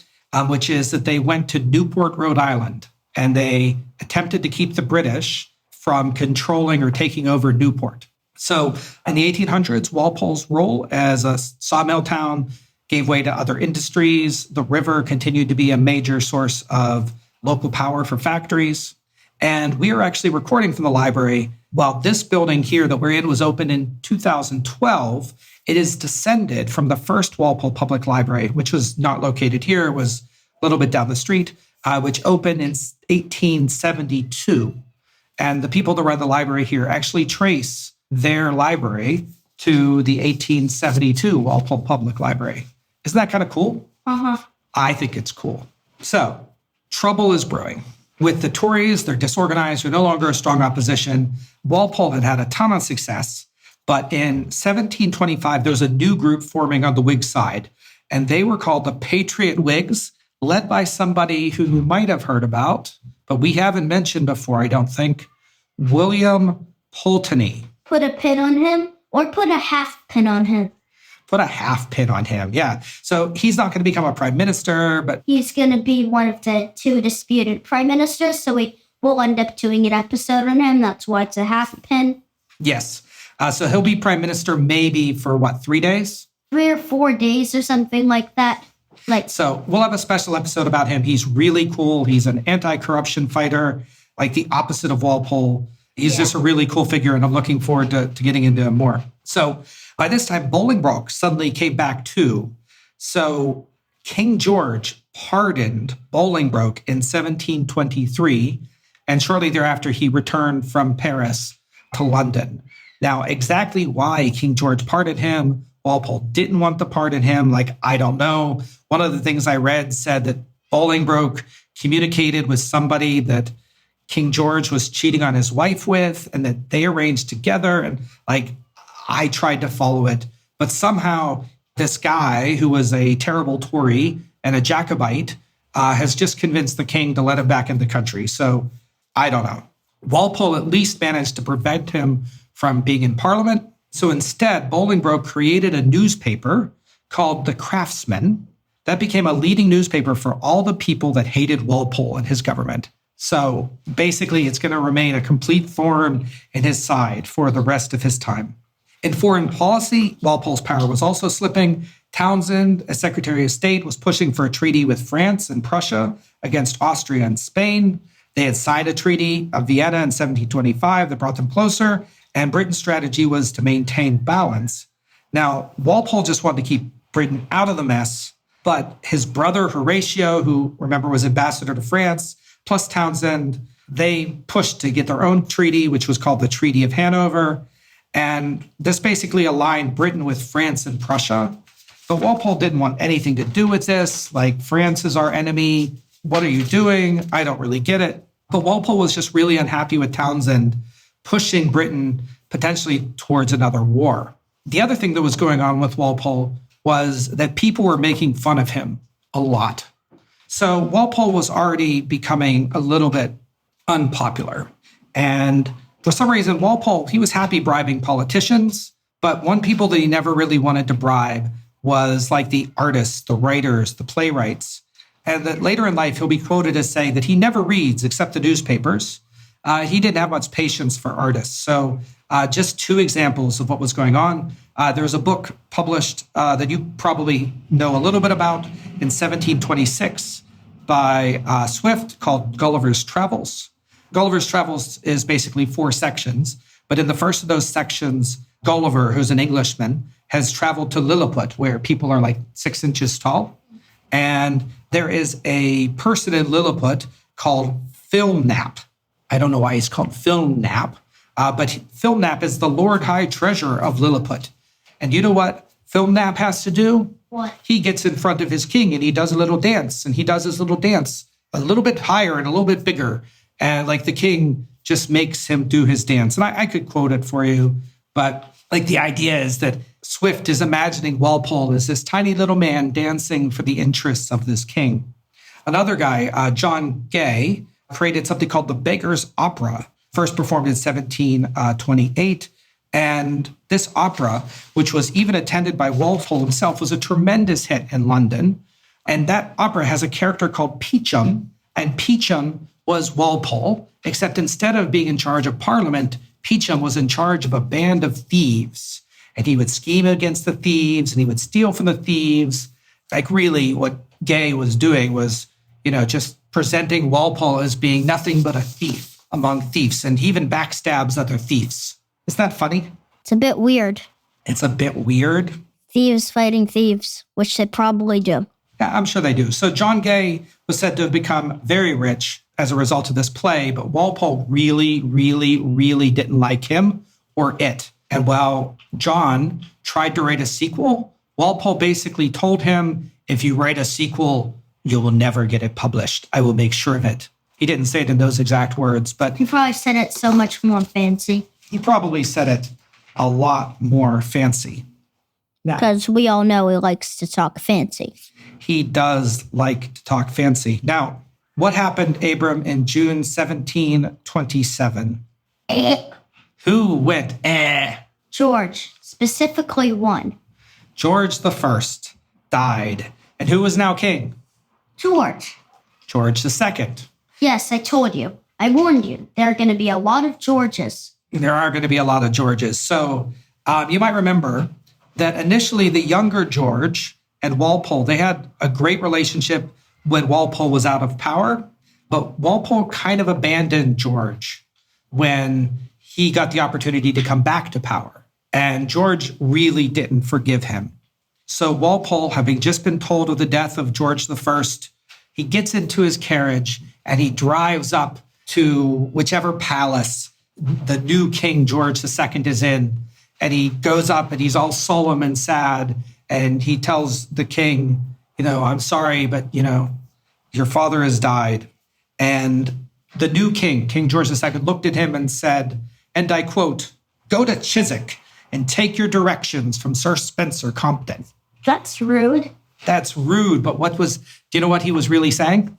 which is that they went to Newport, Rhode Island, and they attempted to keep the British from controlling or taking over Newport. So in the 1800s, Walpole's role as a sawmill town gave way to other industries. The river continued to be a major source of local power for factories. And we are actually recording from the library. While this building here that we're in was opened in 2012, it is descended from the first Walpole Public Library, which was not located here. It was a little bit down the street, which opened in 1872. And the people that run the library here actually trace their library to the 1872 Walpole Public Library. Isn't that kind of cool? Uh-huh. I think it's cool. So, trouble is brewing. With the Tories, they're disorganized, they're no longer a strong opposition. Walpole had a ton of success, but in 1725, there was a new group forming on the Whig side, and they were called the Patriot Whigs, led by somebody who you might have heard about, but we haven't mentioned before, I don't think, William Pulteney. Put a pin on him or put a half pin on him? Put a half pin on him, yeah. So he's not going to become a prime minister, but he's going to be one of the two disputed prime ministers, so we'll end up doing an episode on him. That's why it's a half pin. Yes. So he'll be prime minister maybe for, 3 days? 3 or 4 days or something like that. So we'll have a special episode about him. He's really cool. He's an anti-corruption fighter, like the opposite of Walpole. He's just a really cool figure, and I'm looking forward to getting into him more. So by this time, Bolingbroke suddenly came back too. So King George pardoned Bolingbroke in 1723, and shortly thereafter, he returned from Paris to London. Now, exactly why King George pardoned him, Walpole didn't want to pardon him, I don't know. One of the things I read said that Bolingbroke communicated with somebody that King George was cheating on his wife with, and that they arranged together, and I tried to follow it, but somehow this guy who was a terrible Tory and a Jacobite has just convinced the king to let him back in the country. So I don't know. Walpole at least managed to prevent him from being in Parliament. So instead, Bolingbroke created a newspaper called The Craftsman. That became a leading newspaper for all the people that hated Walpole and his government. So basically, it's going to remain a complete thorn in his side for the rest of his time. In foreign policy, Walpole's power was also slipping. Townsend, as Secretary of State, was pushing for a treaty with France and Prussia against Austria and Spain. They had signed a treaty of Vienna in 1725 that brought them closer, and Britain's strategy was to maintain balance. Now, Walpole just wanted to keep Britain out of the mess, but his brother Horatio, who, remember, was ambassador to France, plus Townsend, they pushed to get their own treaty, which was called the Treaty of Hanover. And this basically aligned Britain with France and Prussia. But Walpole didn't want anything to do with this. Like, France is our enemy. What are you doing? I don't really get it. But Walpole was just really unhappy with Townsend pushing Britain potentially towards another war. The other thing that was going on with Walpole was that people were making fun of him a lot. So Walpole was already becoming a little bit unpopular. And for some reason, Walpole, he was happy bribing politicians, but one people that he never really wanted to bribe was like the artists, the writers, the playwrights. And that later in life, he'll be quoted as saying that he never reads except the newspapers. He didn't have much patience for artists. So just two examples of what was going on. There was a book published that you probably know a little bit about in 1726 by Swift called Gulliver's Travels. Gulliver's Travels is basically 4 sections. But in the first of those sections, Gulliver, who's an Englishman, has traveled to Lilliput, where people are like 6 inches tall. And there is a person in Lilliput called Philnap. I don't know why he's called Philnap, but Philnap is the Lord High Treasurer of Lilliput. And you know what Philnap has to do? What? He gets in front of his king and he does a little dance, and he does his little dance a little bit higher and a little bit bigger. And like the king just makes him do his dance. And I could quote it for you, but like the idea is that Swift is imagining Walpole as this tiny little man dancing for the interests of this king. Another guy, John Gay, created something called the Beggar's Opera, first performed in 1728. And this opera, which was even attended by Walpole himself, was a tremendous hit in London. And that opera has a character called Peachum, and Peachum was Walpole, except instead of being in charge of Parliament, Peachum was in charge of a band of thieves. And he would scheme against the thieves, and he would steal from the thieves. Like, really, what Gay was doing was, just presenting Walpole as being nothing but a thief among thieves, and he even backstabs other thieves. Isn't that funny? It's a bit weird. It's a bit weird. Thieves fighting thieves, which they probably do. Yeah, I'm sure they do. So John Gay was said to have become very rich as a result of this play, but Walpole really, really, really didn't like him or it. And while John tried to write a sequel, Walpole basically told him, if you write a sequel, you will never get it published. I will make sure of it. He didn't say it in those exact words, but He probably said it so much more fancy. he probably said it a lot more fancy. Now, Because we all know he likes to talk fancy. he does like to talk fancy. Now, what happened, Abram, in June 1727? Who went, George, specifically one. George I died. And who was now king? George. George II. Yes, I told you. I warned you. There are going to be a lot of Georges. There are going to be a lot of Georges. So you might remember that initially the younger George and Walpole, they had a great relationship when Walpole was out of power. But Walpole kind of abandoned George when he got the opportunity to come back to power. And George really didn't forgive him. So Walpole, having just been told of the death of George I, he gets into his carriage and he drives up to whichever palace the new King George II is in. And he goes up and he's all solemn and sad. And he tells the king, I'm sorry, but, your father has died. And the new king, King George II, looked at him and said, and I quote, "Go to Chiswick and take your directions from Sir Spenser Compton." That's rude. That's rude, but do you know what he was really saying?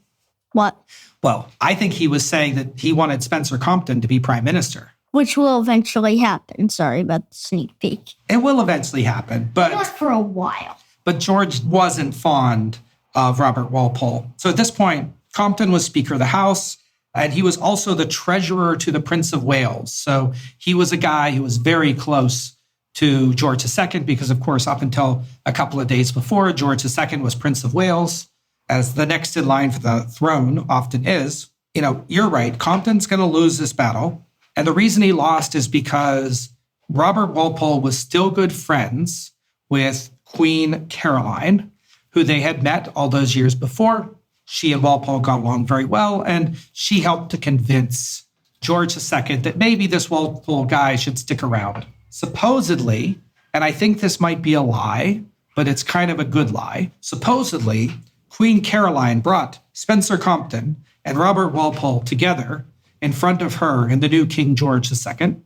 What? Well, I think he was saying that he wanted Spenser Compton to be prime minister. Which will eventually happen. Sorry about the sneak peek. It will eventually happen, Not for a while. but George wasn't fond of Robert Walpole. So at this point, Compton was Speaker of the House, and he was also the treasurer to the Prince of Wales. So he was a guy who was very close to George II, because, of course, up until a couple of days before, George II was Prince of Wales, as the next in line for the throne often is. You're right. Compton's going to lose this battle. And the reason he lost is because Robert Walpole was still good friends with Queen Caroline, who they had met all those years before. She and Walpole got along very well, and she helped to convince George II that maybe this Walpole guy should stick around. Supposedly, and I think this might be a lie, but it's kind of a good lie, supposedly, Queen Caroline brought Spenser Compton and Robert Walpole together in front of her and the new King George II,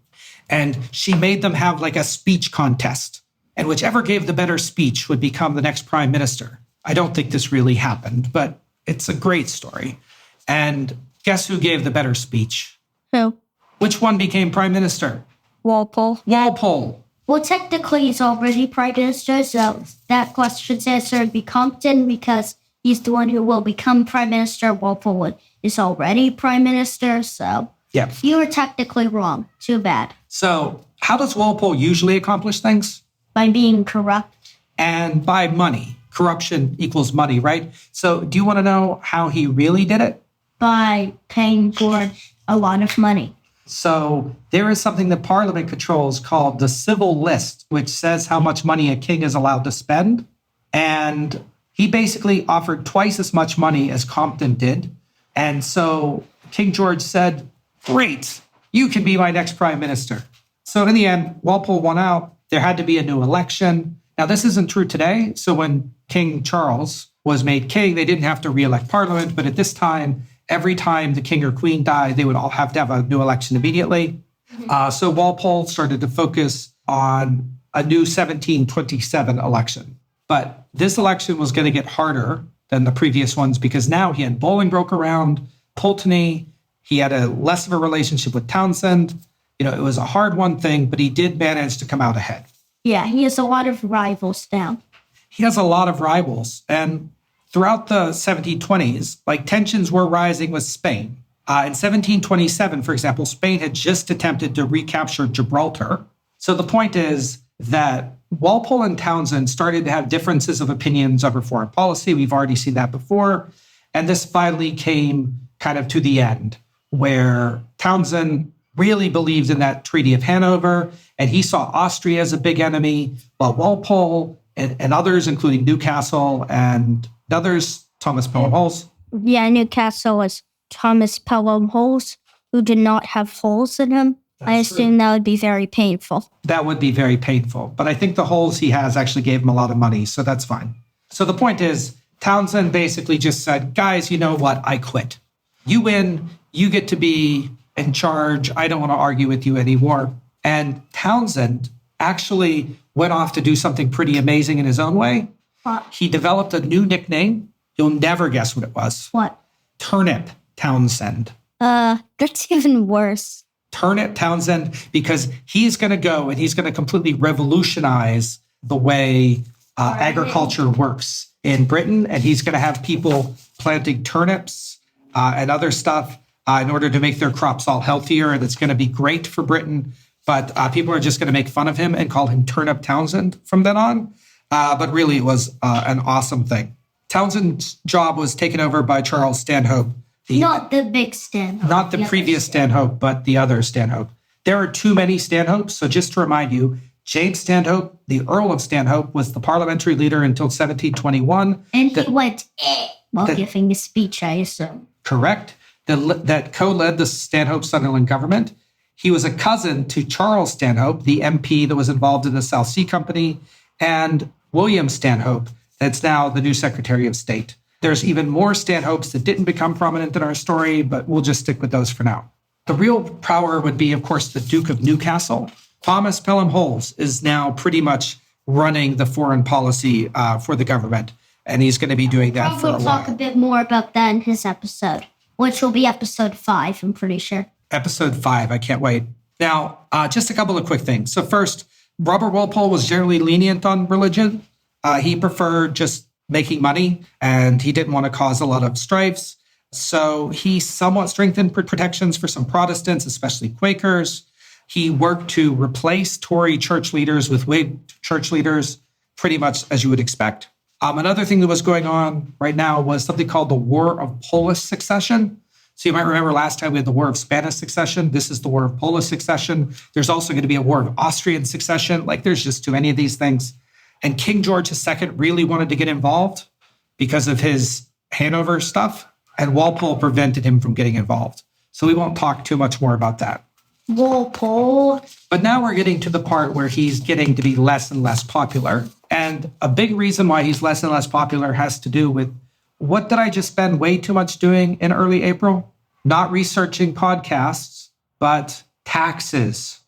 and she made them have like a speech contest, and whichever gave the better speech would become the next prime minister. I don't think this really happened, but it's a great story. And guess who gave the better speech? Who? Which one became prime minister? Walpole. Walpole. Well, technically, he's already prime minister, so that question's answer would be Compton, because he's the one who will become prime minister. Walpole is already prime minister, so yeah, you were technically wrong. Too bad. So how does Walpole usually accomplish things? By being corrupt. And by money. Corruption equals money, right? So do you want to know how he really did it? By paying George a lot of money. So there is something that Parliament controls called the civil list, which says how much money a king is allowed to spend. And he basically offered twice as much money as Compton did. And so King George said, great, you can be my next prime minister. So in the end, Walpole won out. There had to be a new election. Now, this isn't true today. So when King Charles was made king, they didn't have to re-elect Parliament. But at this time, every time the king or queen died, they would all have to have a new election immediately. So Walpole started to focus on a new 1727 election. But this election was going to get harder than the previous ones because now he had Bolingbroke around, Pulteney. He had a less of a relationship with Townshend. It was a hard-won thing, but he did manage to come out ahead. Yeah, he has a lot of rivals now. He has a lot of rivals. And throughout the 1720s, tensions were rising with Spain. In 1727, for example, Spain had just attempted to recapture Gibraltar. So the point is that Walpole and Townshend started to have differences of opinions over foreign policy. We've already seen that before. And this finally came kind of to the end, where Townshend really believed in that Treaty of Hanover, and he saw Austria as a big enemy, while Walpole and others, including Newcastle and others, Thomas Pelham Holles. Yeah, Newcastle was Thomas Pelham Holles, who did not have holes in him. I assume that would be very painful. That would be very painful. But I think the holes he has actually gave him a lot of money, so that's fine. So the point is, Townshend basically just said, guys, you know what? I quit. You win. You get to be in charge. I don't want to argue with you anymore. And Townshend actually went off to do something pretty amazing in his own way. What? He developed a new nickname. You'll never guess what it was. What? Turnip Townshend. That's even worse. Turnip Townshend, because he's going to go and he's going to completely revolutionize the way agriculture works in Britain. And he's going to have people planting turnips and other stuff in order to make their crops all healthier. And it's going to be great for Britain. But people are just going to make fun of him and call him Turnip Townshend from then on. But really, it was an awesome thing. Townshend's job was taken over by Charles Stanhope. Not the big Stanhope. Not the previous Stanhope, but the other Stanhope. There are too many Stanhopes. So just to remind you, James Stanhope, the Earl of Stanhope, was the parliamentary leader until 1721. And he went, while giving a speech, I assume. Correct. That co-led the Stanhope-Sunderland government. He was a cousin to Charles Stanhope, the MP that was involved in the South Sea Company, and William Stanhope, that's now the new Secretary of State. There's even more Stanhopes that didn't become prominent in our story, but we'll just stick with those for now. The real power would be, of course, the Duke of Newcastle. Thomas Pelham Holles is now pretty much running the foreign policy for the government, and he's going to be doing that for a while. We'll talk a bit more about that in his episode, which will be episode 5, I'm pretty sure. Episode 5, I can't wait. Now, just a couple of quick things. So first, Robert Walpole was generally lenient on religion. He preferred just making money, and he didn't want to cause a lot of strifes. So he somewhat strengthened protections for some Protestants, especially Quakers. He worked to replace Tory church leaders with Whig church leaders, pretty much as you would expect. Another thing that was going on right now was something called the War of Polish Succession. So you might remember last time we had the War of Spanish Succession. This is the War of Polish Succession. There's also going to be a War of Austrian Succession. Like, there's just too many of these things. And King George II really wanted to get involved because of his Hanover stuff, and Walpole prevented him from getting involved. So we won't talk too much more about that. Walpole. But now we're getting to the part where he's getting to be less and less popular. And a big reason why he's less and less popular has to do with, what did I just spend way too much doing in early April? Not researching podcasts, but taxes.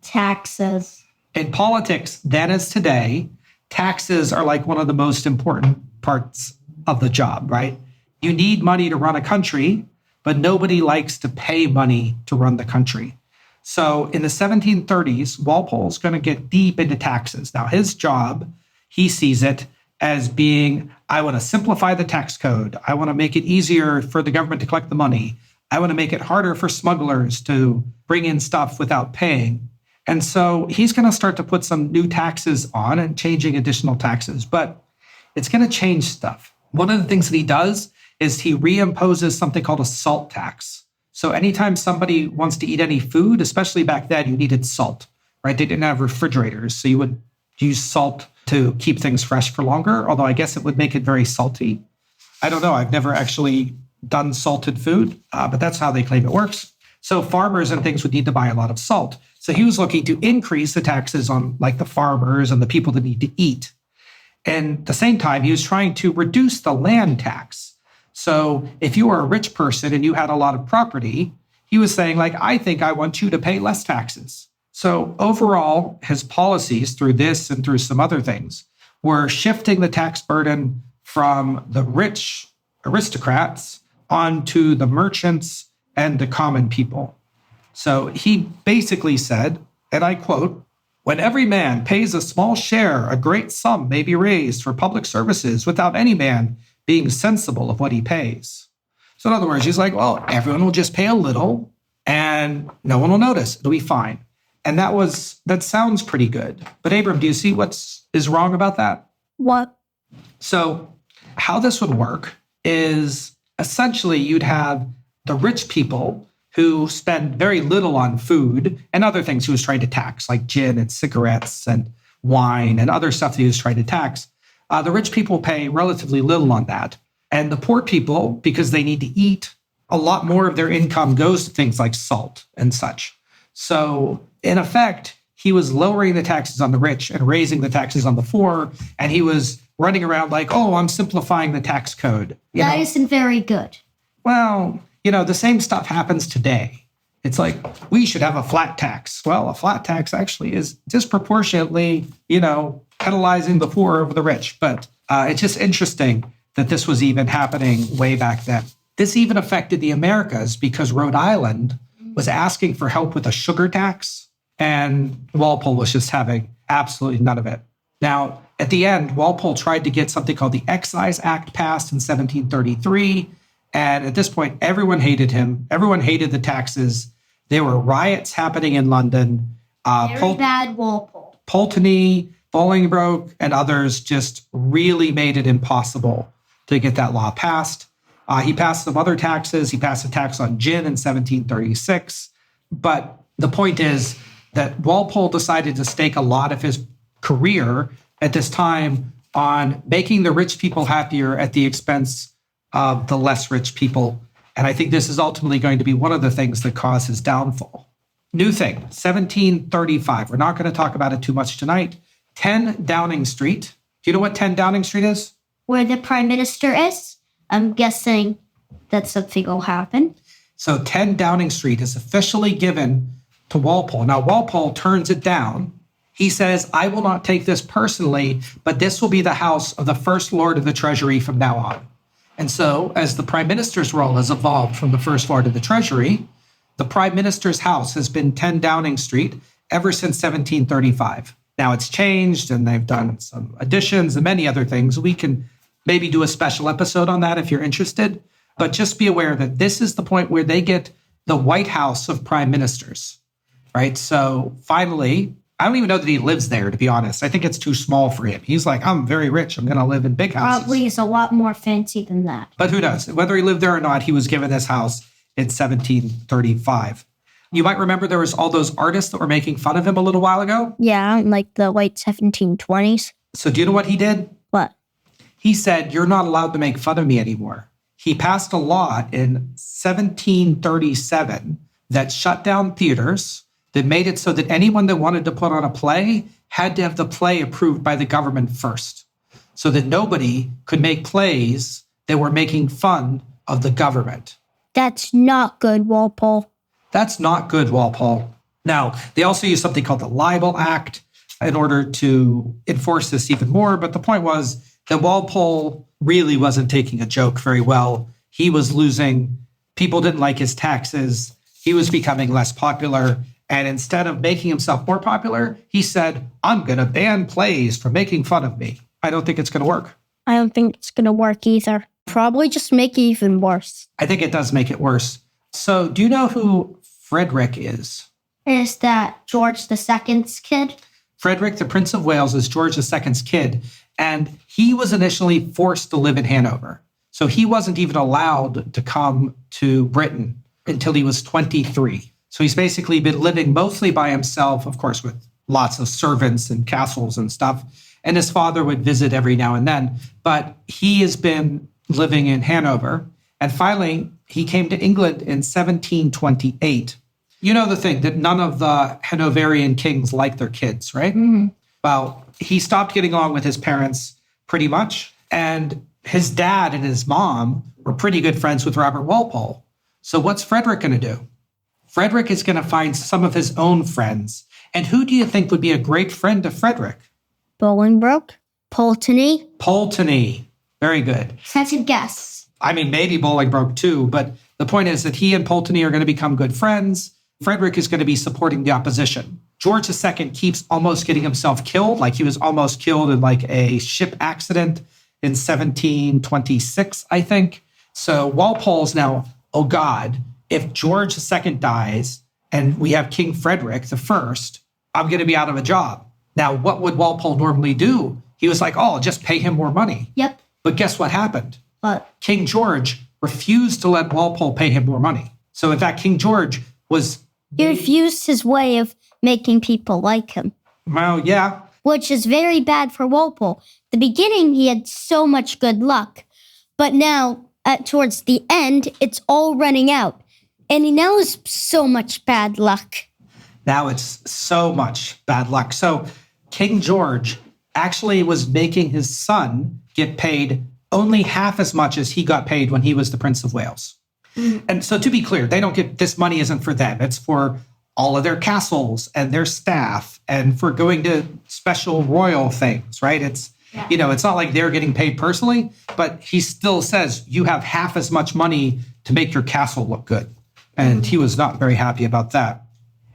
Taxes. In politics, then as today, taxes are like one of the most important parts of the job, right? You need money to run a country, but nobody likes to pay money to run the country. So in the 1730s, Walpole's going to get deep into taxes. Now, his job, he sees it as being, I want to simplify the tax code. I want to make it easier for the government to collect the money. I want to make it harder for smugglers to bring in stuff without paying. And so he's going to start to put some new taxes on and changing additional taxes, but it's going to change stuff. One of the things that he does is he reimposes something called a salt tax. So anytime somebody wants to eat any food, especially back then, you needed salt, right? They didn't have refrigerators, so you would use salt to keep things fresh for longer, although I guess it would make it very salty. I don't know. I've never actually done salted food, but that's how they claim it works. So farmers and things would need to buy a lot of salt. So he was looking to increase the taxes on like the farmers and the people that need to eat. And at the same time, he was trying to reduce the land tax. So if you were a rich person and you had a lot of property, he was saying, like, I think I want you to pay less taxes. So overall, his policies through this and through some other things were shifting the tax burden from the rich aristocrats onto the merchants and the common people. So he basically said, and I quote, "When every man pays a small share, a great sum may be raised for public services without any man being sensible of what he pays." So in other words, he's like, well, everyone will just pay a little and no one will notice. It'll be fine. And that sounds pretty good. But Abram, do you see what is wrong about that? What? So how this would work is essentially you'd have the rich people who spend very little on food and other things he was trying to tax, like gin and cigarettes and wine and other stuff that he was trying to tax. The rich people pay relatively little on that. And the poor people, because they need to eat, a lot more of their income goes to things like salt and such. So in effect, he was lowering the taxes on the rich and raising the taxes on the poor. And he was running around like, oh, I'm simplifying the tax code. That isn't very good. Well, the same stuff happens today. It's like, we should have a flat tax. Well, a flat tax actually is disproportionately, penalizing the poor over the rich. But it's just interesting that this was even happening way back then. This even affected the Americas because Rhode Island was asking for help with a sugar tax, and Walpole was just having absolutely none of it. Now, at the end, Walpole tried to get something called the Excise Act passed in 1733. And at this point, everyone hated him. Everyone hated the taxes. There were riots happening in London. Very bad Walpole. Pulteney, Bolingbroke, and others just really made it impossible to get that law passed. He passed some other taxes. He passed a tax on gin in 1736. But the point is that Walpole decided to stake a lot of his career at this time on making the rich people happier at the expense of the less rich people. And I think this is ultimately going to be one of the things that caused his downfall. New thing, 1735. We're not going to talk about it too much tonight. 10 Downing Street. Do you know what 10 Downing Street is? Where the prime minister is? I'm guessing that something will happen. So 10 Downing Street is officially given to Walpole. Now, Walpole turns it down. He says, I will not take this personally, but this will be the house of the First Lord of the Treasury from now on. And so, as the prime minister's role has evolved from the First Lord of the Treasury, the prime minister's house has been 10 Downing Street ever since 1735. Now it's changed and they've done some additions and many other things. We can maybe do a special episode on that if you're interested. But just be aware that this is the point where they get the White House of prime ministers. right? So finally, I don't even know that he lives there, to be honest. I think it's too small for him. He's like, I'm very rich. I'm going to live in big houses. Probably is a lot more fancy than that. But who knows? Whether he lived there or not, he was given this house in 1735. You might remember there was all those artists that were making fun of him a little while ago. Yeah, in like the late 1720s. So do you know what he did? What? He said, you're not allowed to make fun of me anymore. He passed a law in 1737 that shut down theaters, that made it so that anyone that wanted to put on a play had to have the play approved by the government first, so that nobody could make plays that were making fun of the government. That's not good, Walpole. That's not good, Walpole. Now, they also used something called the Libel Act in order to enforce this even more. But the point was that Walpole really wasn't taking a joke very well. He was losing. People didn't like his taxes. He was becoming less popular. And instead of making himself more popular, he said, I'm going to ban plays for making fun of me. I don't think it's going to work. I don't think it's going to work either. Probably just make it even worse. I think it does make it worse. So do you know who Frederick is? Is that George II's kid? Frederick, the Prince of Wales, is George II's kid. And he was initially forced to live in Hanover. So he wasn't even allowed to come to Britain until he was 23. So he's basically been living mostly by himself, of course, with lots of servants and castles and stuff. And his father would visit every now and then. But he has been living in Hanover. And finally, he came to England in 1728. You know the thing, that none of the Hanoverian kings like their kids, right? Mm-hmm. Well, he stopped getting along with his parents pretty much. And his dad and his mom were pretty good friends with Robert Walpole. So what's Frederick going to do? Frederick is going to find some of his own friends. And who do you think would be a great friend to Frederick? Bolingbroke? Pulteney? Pulteney. Very good. That's a guess. I mean, maybe Bolingbroke too, but the point is that he and Pulteney are going to become good friends. Frederick is going to be supporting the opposition. George II keeps almost getting himself killed, like he was almost killed in like a ship accident in 1726, I think. So Walpole's now, oh God, if George II dies and we have King Frederick I, I'm going to be out of a job. Now, what would Walpole normally do? He was like, oh, just pay him more money. Yep. But guess what happened? What? King George refused to let Walpole pay him more money. So in fact, King George was... He refused his way of making people like him. Well, yeah. Which is very bad for Walpole. The beginning, he had so much good luck. But now, towards the end, it's all running out. And he now has so much bad luck. Now it's so much bad luck. So King George actually was making his son get paid only half as much as he got paid when he was the Prince of Wales. Mm-hmm. And so to be clear, they don't get, this money isn't for them. It's for all of their castles and their staff and for going to special royal things, right? It's, you know, it's not like they're getting paid personally, but he still says you have half as much money to make your castle look good. And he was not very happy about that.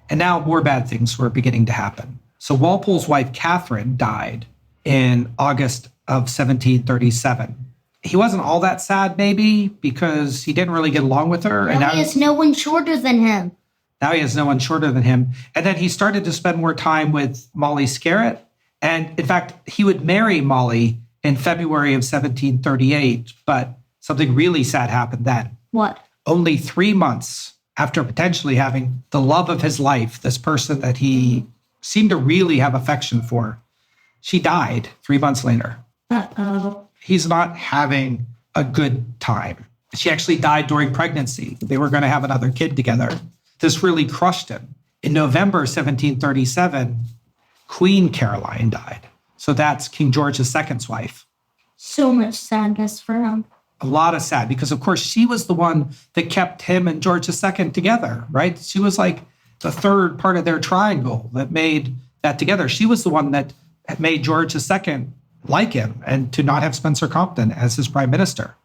And now more bad things were beginning to happen. So Walpole's wife, Catherine, died in August of 1737. He wasn't all that sad, maybe, because he didn't really get along with her. Now he has no one shorter than him. Now he has no one shorter than him. And then he started to spend more time with Molly Scarrett. And in fact, he would marry Molly in February of 1738. But something really sad happened then. What? Only 3 months after potentially having the love of his life, this person that he seemed to really have affection for, she died 3 months later. Uh-oh. He's not having a good time. She actually died during pregnancy. They were going to have another kid together. This really crushed him. In November 1737, Queen Caroline died. So that's King George II's wife. So much sadness for him. A lot of sad, because of course she was the one that kept him and George II together, right? She was like the third part of their triangle that made that together. She was the one that made George II like him and to not have Spenser Compton as his prime minister.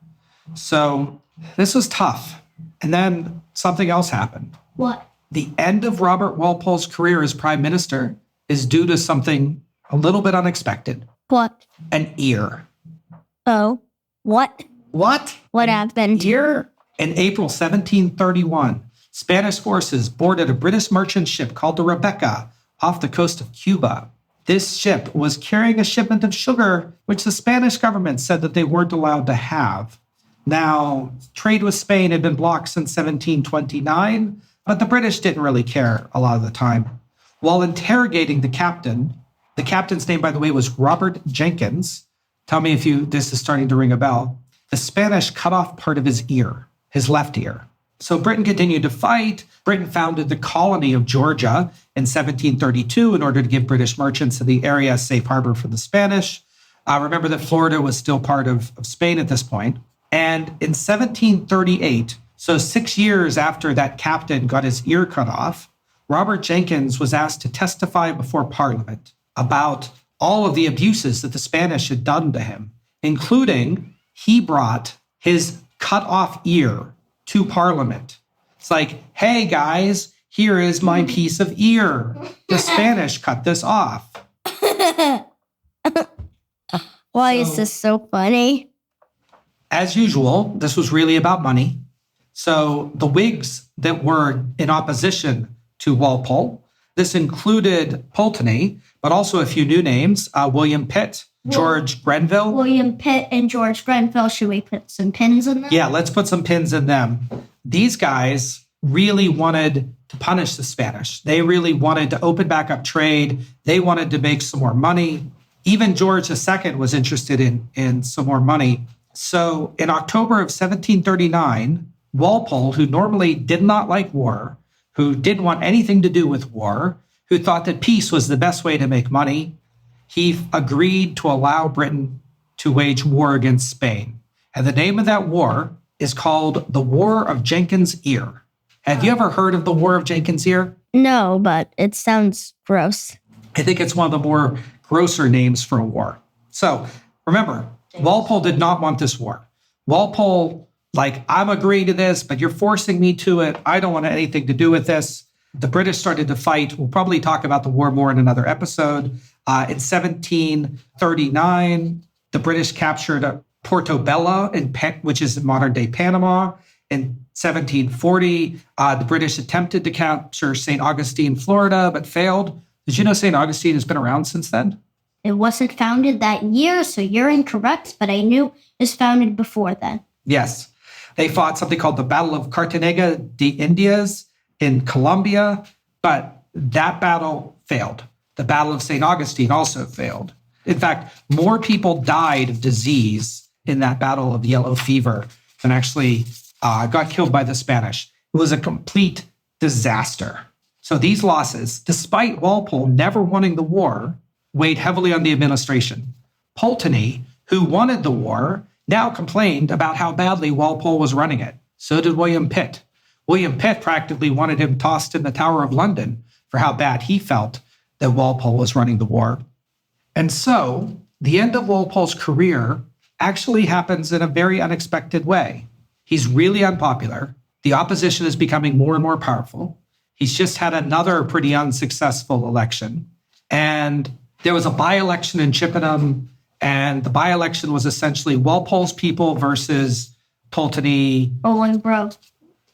So this was tough. And then something else happened. What? The end of Robert Walpole's career as prime minister is due to something a little bit unexpected. What? An ear. Oh, what? What? What happened? Ear? In April 1731, Spanish forces boarded a British merchant ship called the Rebecca off the coast of Cuba. This ship was carrying a shipment of sugar, which the Spanish government said that they weren't allowed to have. Now, trade with Spain had been blocked since 1729, but the British didn't really care a lot of the time. While interrogating the captain's name, by the way, was Robert Jenkins. Tell me if this is starting to ring a bell. The Spanish cut off part of his ear, his left ear. So Britain continued to fight. Britain founded the colony of Georgia in 1732 in order to give British merchants in the area a safe harbor for the Spanish. Remember that Florida was still part of Spain at this point. And in 1738, so 6 years after that captain got his ear cut off, Robert Jenkins was asked to testify before Parliament about all of the abuses that the Spanish had done to him, including he brought his cut off ear to Parliament. It's like, hey guys, here is my piece of ear. The Spanish cut this off. Why is this so funny? As usual, this was really about money. So the Whigs that were in opposition to Walpole, this included Pulteney, but also a few new names, William Pitt, George Grenville. William Pitt and George Grenville. Should we put some pins in them? Yeah, let's put some pins in them. These guys really wanted to punish the Spanish. They really wanted to open back up trade. They wanted to make some more money. Even George II was interested in some more money. So in October of 1739, Walpole, who normally did not like war, who didn't want anything to do with war, who thought that peace was the best way to make money, he agreed to allow Britain to wage war against Spain. And the name of that war is called the War of Jenkins' Ear. Have you ever heard of the War of Jenkins' Ear? No, but it sounds gross. I think it's one of the more grosser names for a war. So remember, Walpole did not want this war. Walpole, I'm agreeing to this, but you're forcing me to it. I don't want anything to do with this. The British started to fight. We'll probably talk about the war more in another episode. In 1739, the British captured Portobello, which is in modern-day Panama. In 1740, the British attempted to capture St. Augustine, Florida, but failed. Did you know St. Augustine has been around since then? It wasn't founded that year, so you're incorrect, but I knew it was founded before then. Yes. They fought something called the Battle of Cartagena de Indias in Colombia, but that battle failed. The Battle of St. Augustine also failed. In fact, more people died of disease in that battle of yellow fever than actually got killed by the Spanish. It was a complete disaster. So these losses, despite Walpole never wanting the war, weighed heavily on the administration. Pulteney, who wanted the war, now complained about how badly Walpole was running it. So did William Pitt. William Pitt practically wanted him tossed in the Tower of London for how bad he felt that Walpole was running the war. And so the end of Walpole's career actually happens in a very unexpected way. He's really unpopular. The opposition is becoming more and more powerful. He's just had another pretty unsuccessful election. And there was a by-election in Chippenham, and the by-election was essentially Walpole's people versus Pulteney. Bolingbroke.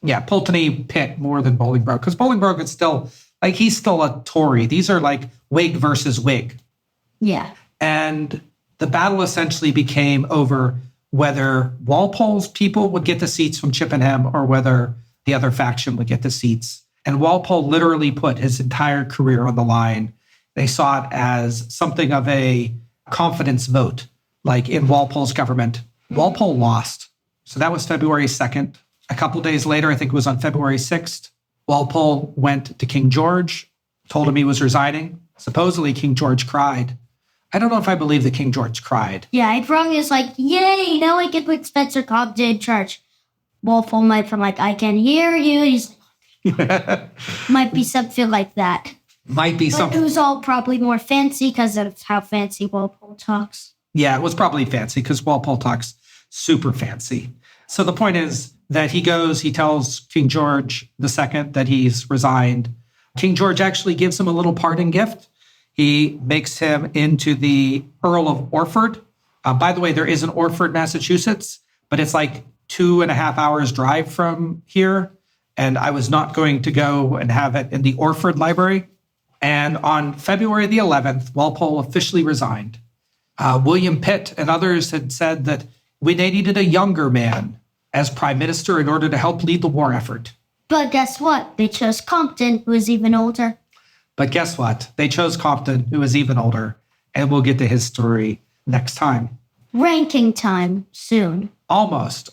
Yeah, Pulteney Pitt more than Bolingbroke, because Bolingbroke is still, he's still a Tory. These are Whig versus Whig. Yeah. And the battle essentially became over whether Walpole's people would get the seats from Chippenham or whether the other faction would get the seats. And Walpole literally put his entire career on the line. They saw it as something of a confidence vote, in Walpole's government. Walpole lost. So that was February 2nd. A couple days later, I think it was on February 6th, Walpole went to King George, told him he was resigning. Supposedly, King George cried. I don't know if I believe that King George cried. Yeah, I'd wrong is yay, now I can put Spenser Compton in charge. Walpole might be I can hear you. He's might be something like that. Might be something. It was all probably more fancy because of how fancy Walpole talks. Yeah, it was probably fancy because Walpole talks super fancy. So the point is that he tells King George II that he's resigned. King George actually gives him a little parting gift. He makes him into the Earl of Orford. By the way, there is an Orford, Massachusetts, but it's 2.5 hours drive from here. and I was not going to go and have it in the Orford Library. And on February the 11th, Walpole officially resigned. William Pitt and others had said that they needed a younger man as prime minister in order to help lead the war effort. But guess what? They chose Compton, who is even older. But guess what? They chose Compton, who is even older. And we'll get to his story next time. Ranking time soon. Almost.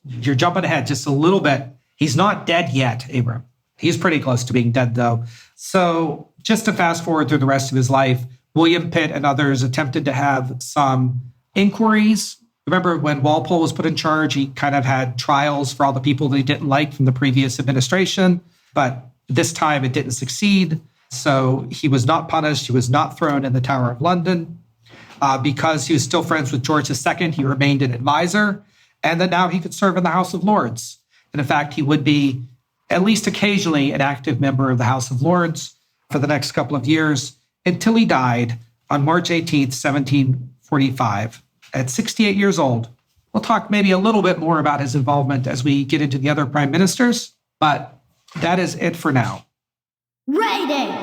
You're jumping ahead just a little bit. He's not dead yet, Abram. He's pretty close to being dead, though. So just to fast forward through the rest of his life, William Pitt and others attempted to have some inquiries. Remember when Walpole was put in charge, he kind of had trials for all the people that he didn't like from the previous administration. But this time it didn't succeed. So he was not punished. He was not thrown in the Tower of London. Because he was still friends with George II, he remained an advisor. And then now he could serve in the House of Lords. And in fact, he would be at least occasionally an active member of the House of Lords for the next couple of years until he died on March 18th, 1745, at 68 years old. We'll talk maybe a little bit more about his involvement as we get into the other prime ministers, but that is it for now. Rating!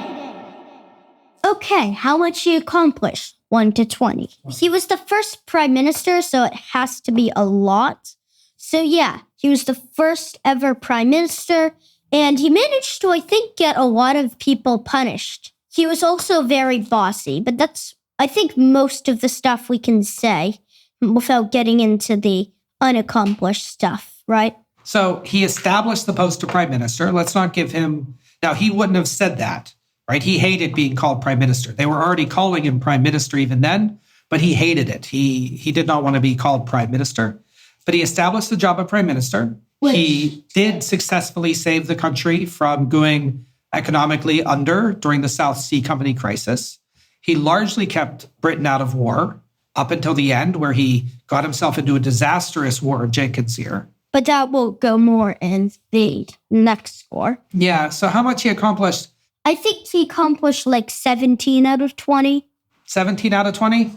Okay, how much he accomplished? 1 to 20. He was the first prime minister, so it has to be a lot. So yeah, he was the first ever prime minister, and he managed to, I think, get a lot of people punished. He was also very bossy, but that's, I think, most of the stuff we can say without getting into the unaccomplished stuff, right? So he established the post of prime minister. Let's not give him... Now, he wouldn't have said that, right? He hated being called prime minister. They were already calling him prime minister even then, but he hated it. He did not want to be called prime minister. But he established the job of prime minister. He did successfully save the country from going economically under during the South Sea Company crisis. He largely kept Britain out of war up until the end, where he got himself into a disastrous war of Jenkins' Ear. But that will go more in the next score. Yeah, so how much he accomplished? I think he accomplished like 17 out of 20. 17 out of 20?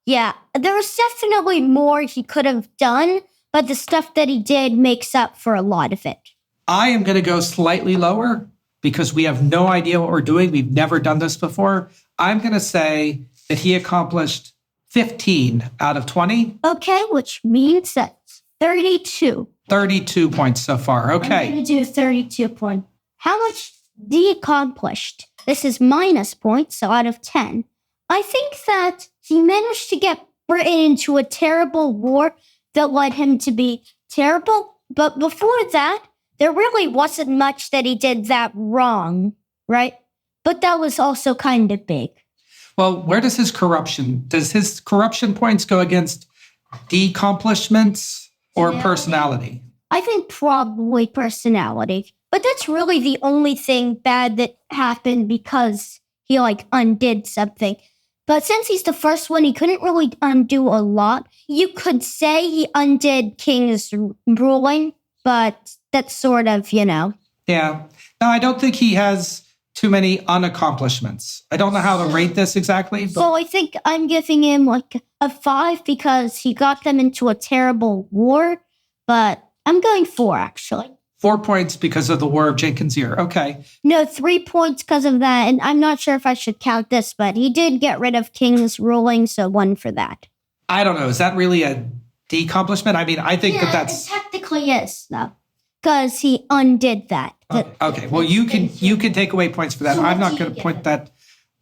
Yeah, there was definitely more he could have done, but the stuff that he did makes up for a lot of it. I am going to go slightly lower because we have no idea what we're doing. We've never done this before. I'm going to say that he accomplished 15 out of 20. Okay, which means that's 32. 32 points so far. Okay. I'm going to do 32 points. How much did he accomplish? This is minus points, so out of 10. I think that he managed to get Britain into a terrible war that led him to be terrible. But before that, there really wasn't much that he did that wrong, right? But that was also kind of big. Well, where does his corruption points go against the accomplishments or personality? I think probably personality. But that's really the only thing bad that happened because he undid something. But since he's the first one, he couldn't really undo a lot. You could say he undid King's ruling, but that's sort of, Yeah. No, I don't think he has too many unaccomplishments. I don't know how to rate this exactly. But... So I think I'm giving him a 5 because he got them into a terrible war, but I'm going 4 actually. 4 points because of the War of Jenkins' Ear. Okay. No, 3 points because of that. And I'm not sure if I should count this, but he did get rid of King's ruling, so 1 for that. I don't know. Is that really a decomplishment? I mean, I think that's... It technically is, though, because he undid that. Okay. Well, you can take away points for that. I'm not going to point that.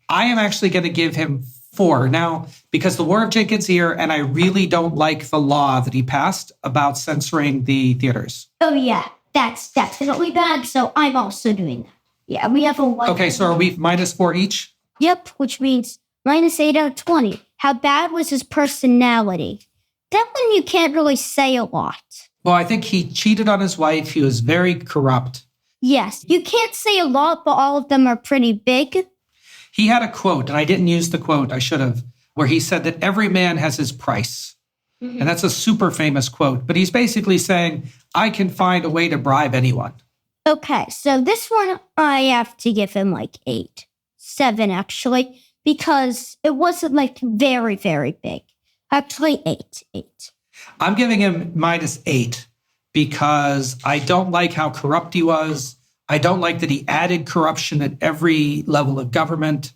I am actually going to give him 4. Now, because the War of Jenkins' Ear, and I really don't like the law that he passed about censoring the theaters. Oh, yeah. That's definitely bad, so I'm also doing that. Yeah, we have a 1. Okay, so are we minus 4 each? Yep, which means minus 8 out of 20. How bad was his personality? That one you can't really say a lot. Well, I think he cheated on his wife. He was very corrupt. Yes, you can't say a lot, but all of them are pretty big. He had a quote, and I didn't use the quote, I should have, where he said that every man has his price. Mm-hmm. And that's a super famous quote. But he's basically saying, I can find a way to bribe anyone. Okay, so this one I have to give him 8. 7, actually, because it wasn't very, very big. Actually, 8. I'm giving him minus 8 because I don't like how corrupt he was. I don't like that he added corruption at every level of government.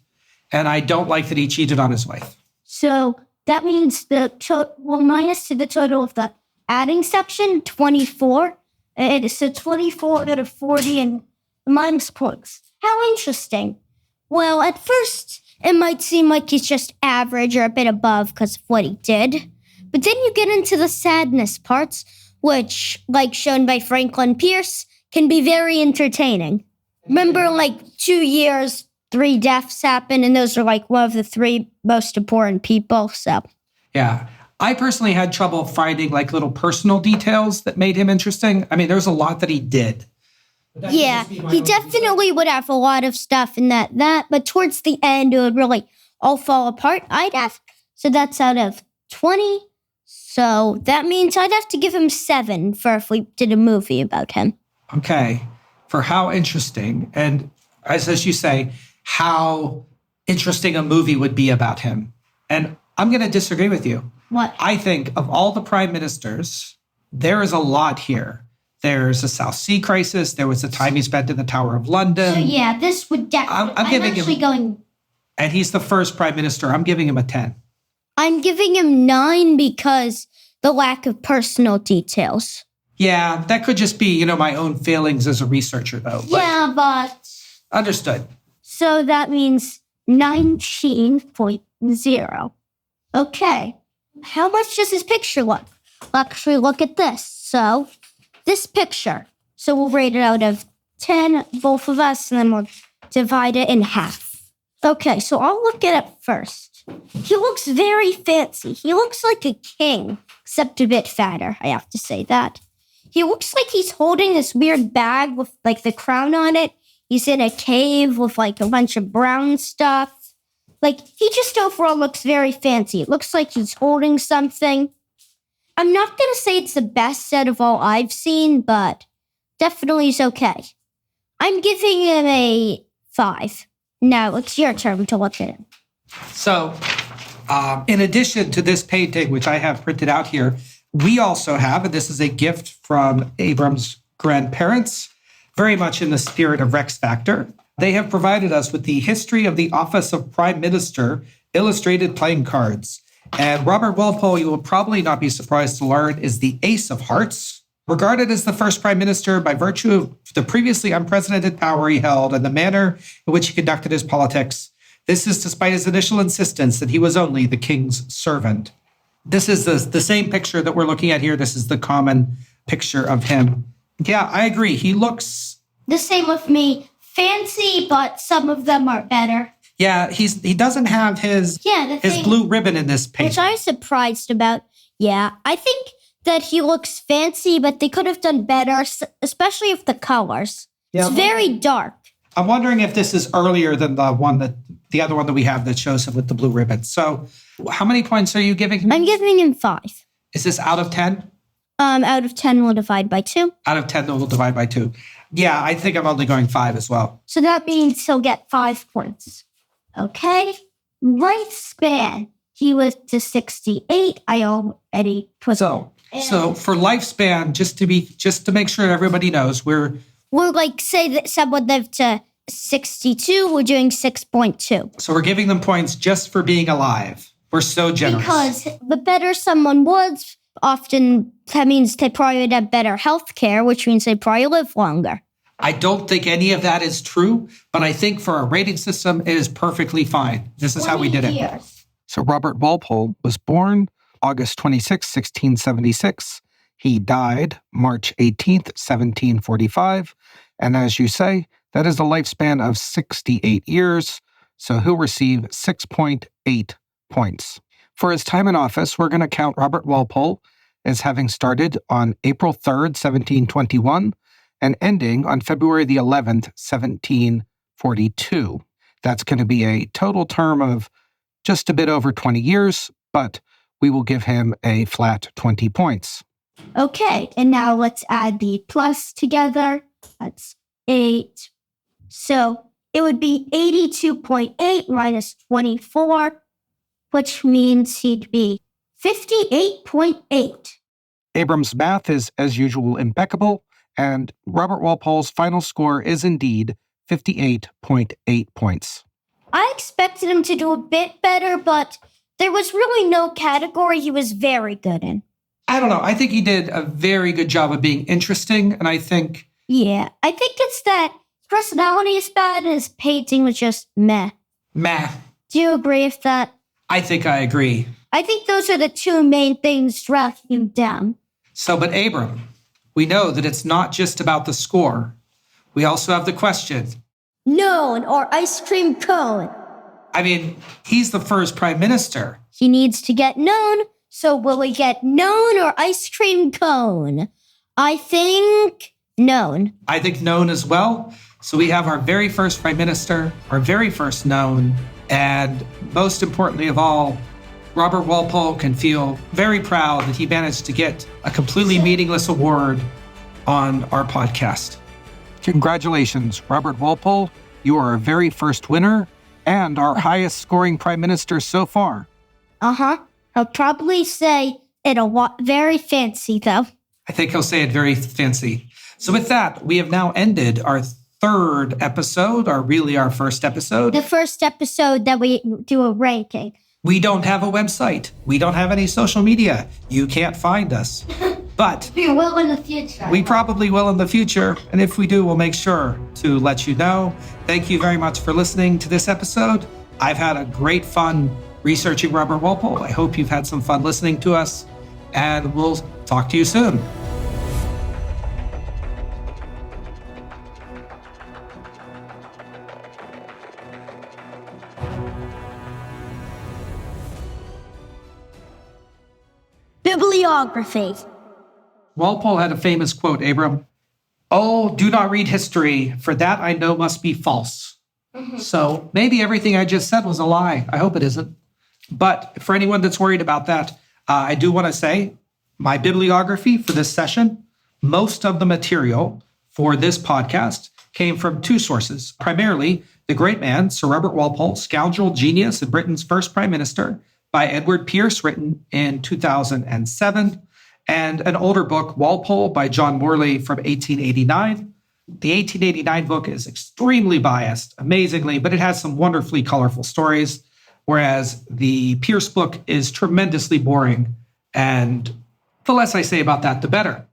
And I don't like that he cheated on his wife. So that means minus to the total of the adding section, 24. So 24 out of 40 and minus points. How interesting. Well, at first, it might seem like he's just average or a bit above because of what he did. But then you get into the sadness parts, which, like shown by Franklin Pierce, can be very entertaining. Remember, 2 years, 3 deaths happened, and those are one of the 3 most important people, so. Yeah. I personally had trouble finding little personal details that made him interesting. I mean, there's a lot that he did. Yeah, he definitely would have a lot of stuff in that, but towards the end, it would really all fall apart, I'd have. So that's out of 20. So that means I'd have to give him 7 for if we did a movie about him. Okay. For how interesting, and as you say, how interesting a movie would be about him. And I'm going to disagree with you. What? I think of all the prime ministers, there is a lot here. There's a South Sea crisis. There was the time he spent in the Tower of London. So yeah, this would definitely. And he's the first prime minister. I'm giving him a 10. I'm giving him 9 because the lack of personal details. Yeah, that could just be, my own failings as a researcher, though. Yeah, but... Understood. So that means 19.0. Okay. How much does his picture look? Actually, look at this. So, this picture. So we'll rate it out of 10, both of us, and then we'll divide it in half. Okay, so I'll look at it first. He looks very fancy. He looks like a king, except a bit fatter, I have to say that. He looks like he's holding this weird bag with the crown on it. He's in a cave with a bunch of brown stuff. He just overall looks very fancy. It looks like he's holding something. I'm not going to say it's the best set of all I've seen, but definitely is okay. I'm giving him a 5. Now, it's your turn to look at him. So, in addition to this painting, which I have printed out here, we also have, and this is a gift from Abram's grandparents, very much in the spirit of Rex Factor. They have provided us with the History of the Office of Prime Minister illustrated playing cards. And Robert Walpole, you will probably not be surprised to learn, is the Ace of Hearts, regarded as the first prime minister by virtue of the previously unprecedented power he held and the manner in which he conducted his politics. This is despite his initial insistence that he was only the king's servant. This is the same picture that we're looking at here. This is the common picture of him. Yeah, I agree. He looks... The same with me. Fancy, but some of them are better. Yeah, he doesn't have his blue ribbon in this painting. Which I'm surprised about. Yeah, I think that he looks fancy, but they could have done better, especially with the colors. Yeah, it's very dark. I'm wondering if this is earlier than the other one that we have that shows him with the blue ribbon. So how many points are you giving him? I'm giving him 5. Is this out of 10? Out of 10, we'll divide by 2. Out of 10, we'll divide by 2. Yeah, I think I'm only going 5 as well. So that means he'll get 5 points. Okay. Lifespan. He was to 68. I already put So for lifespan, just to make sure everybody knows, we're say that someone lived to 62, we're doing 6.2. So we're giving them points just for being alive. We're so generous. Because the better someone was, often that means they probably would have better health care, which means they probably live longer. I don't think any of that is true, but I think for a rating system, it is perfectly fine. This is how we did it. So Robert Walpole was born August 26, 1676. He died March 18th, 1745. And as you say, that is a lifespan of 68 years. So he'll receive 6.8 points. For his time in office, we're going to count Robert Walpole as having started on April 3rd, 1721, and ending on February the 11th, 1742. That's going to be a total term of just a bit over 20 years, but we will give him a flat 20 points. Okay, and now let's add the plus together. That's 8. So it would be 82.8 minus 24, which means he'd be 58.8. Abram's math is, as usual, impeccable, and Robert Walpole's final score is indeed 58.8 points. I expected him to do a bit better, but there was really no category he was very good in. I don't know. I think he did a very good job of being interesting, and I think... Yeah, I think it's that his personality is bad and his painting was just meh. Meh. Do you agree with that? I think I agree. I think those are the two main things dragging him down. So, but Abram, we know that it's not just about the score. We also have the question. Known or ice cream cone? I mean, he's the first prime minister. He needs to get known, so will we get known or ice cream cone? I think known. I think known as well. So we have our very first prime minister, our very first known, and most importantly of all, Robert Walpole can feel very proud that he managed to get a completely meaningless award on our podcast. Congratulations, Robert Walpole. You are our very first winner and our highest scoring prime minister so far. Uh-huh. He'll probably say it very fancy, though. I think he'll say it very fancy. So with that, we have now ended our third episode, our first episode. The first episode that we do a ranking. We don't have a website. We don't have any social media. You can't find us. But We will in the future. we probably will in the future. And if we do, we'll make sure to let you know. Thank you very much for listening to this episode. I've had a great fun researching Robert Walpole. I hope you've had some fun listening to us. And we'll talk to you soon. Bibliography. Walpole had a famous quote, Abram. "Oh, do not read history, for that I know must be false." So maybe everything I just said was a lie. I hope it isn't. But for anyone that's worried about that, I do want to say my bibliography for this session, most of the material for this podcast came from two sources, primarily The Great Man, Sir Robert Walpole, Scoundrel, Genius, and Britain's First Prime Minister by Edward Pierce, written in 2007, and an older book, Walpole, by John Morley from 1889. The 1889 book is extremely biased, amazingly, but it has some wonderfully colorful stories, whereas the Pierce book is tremendously boring, and the less I say about that, the better.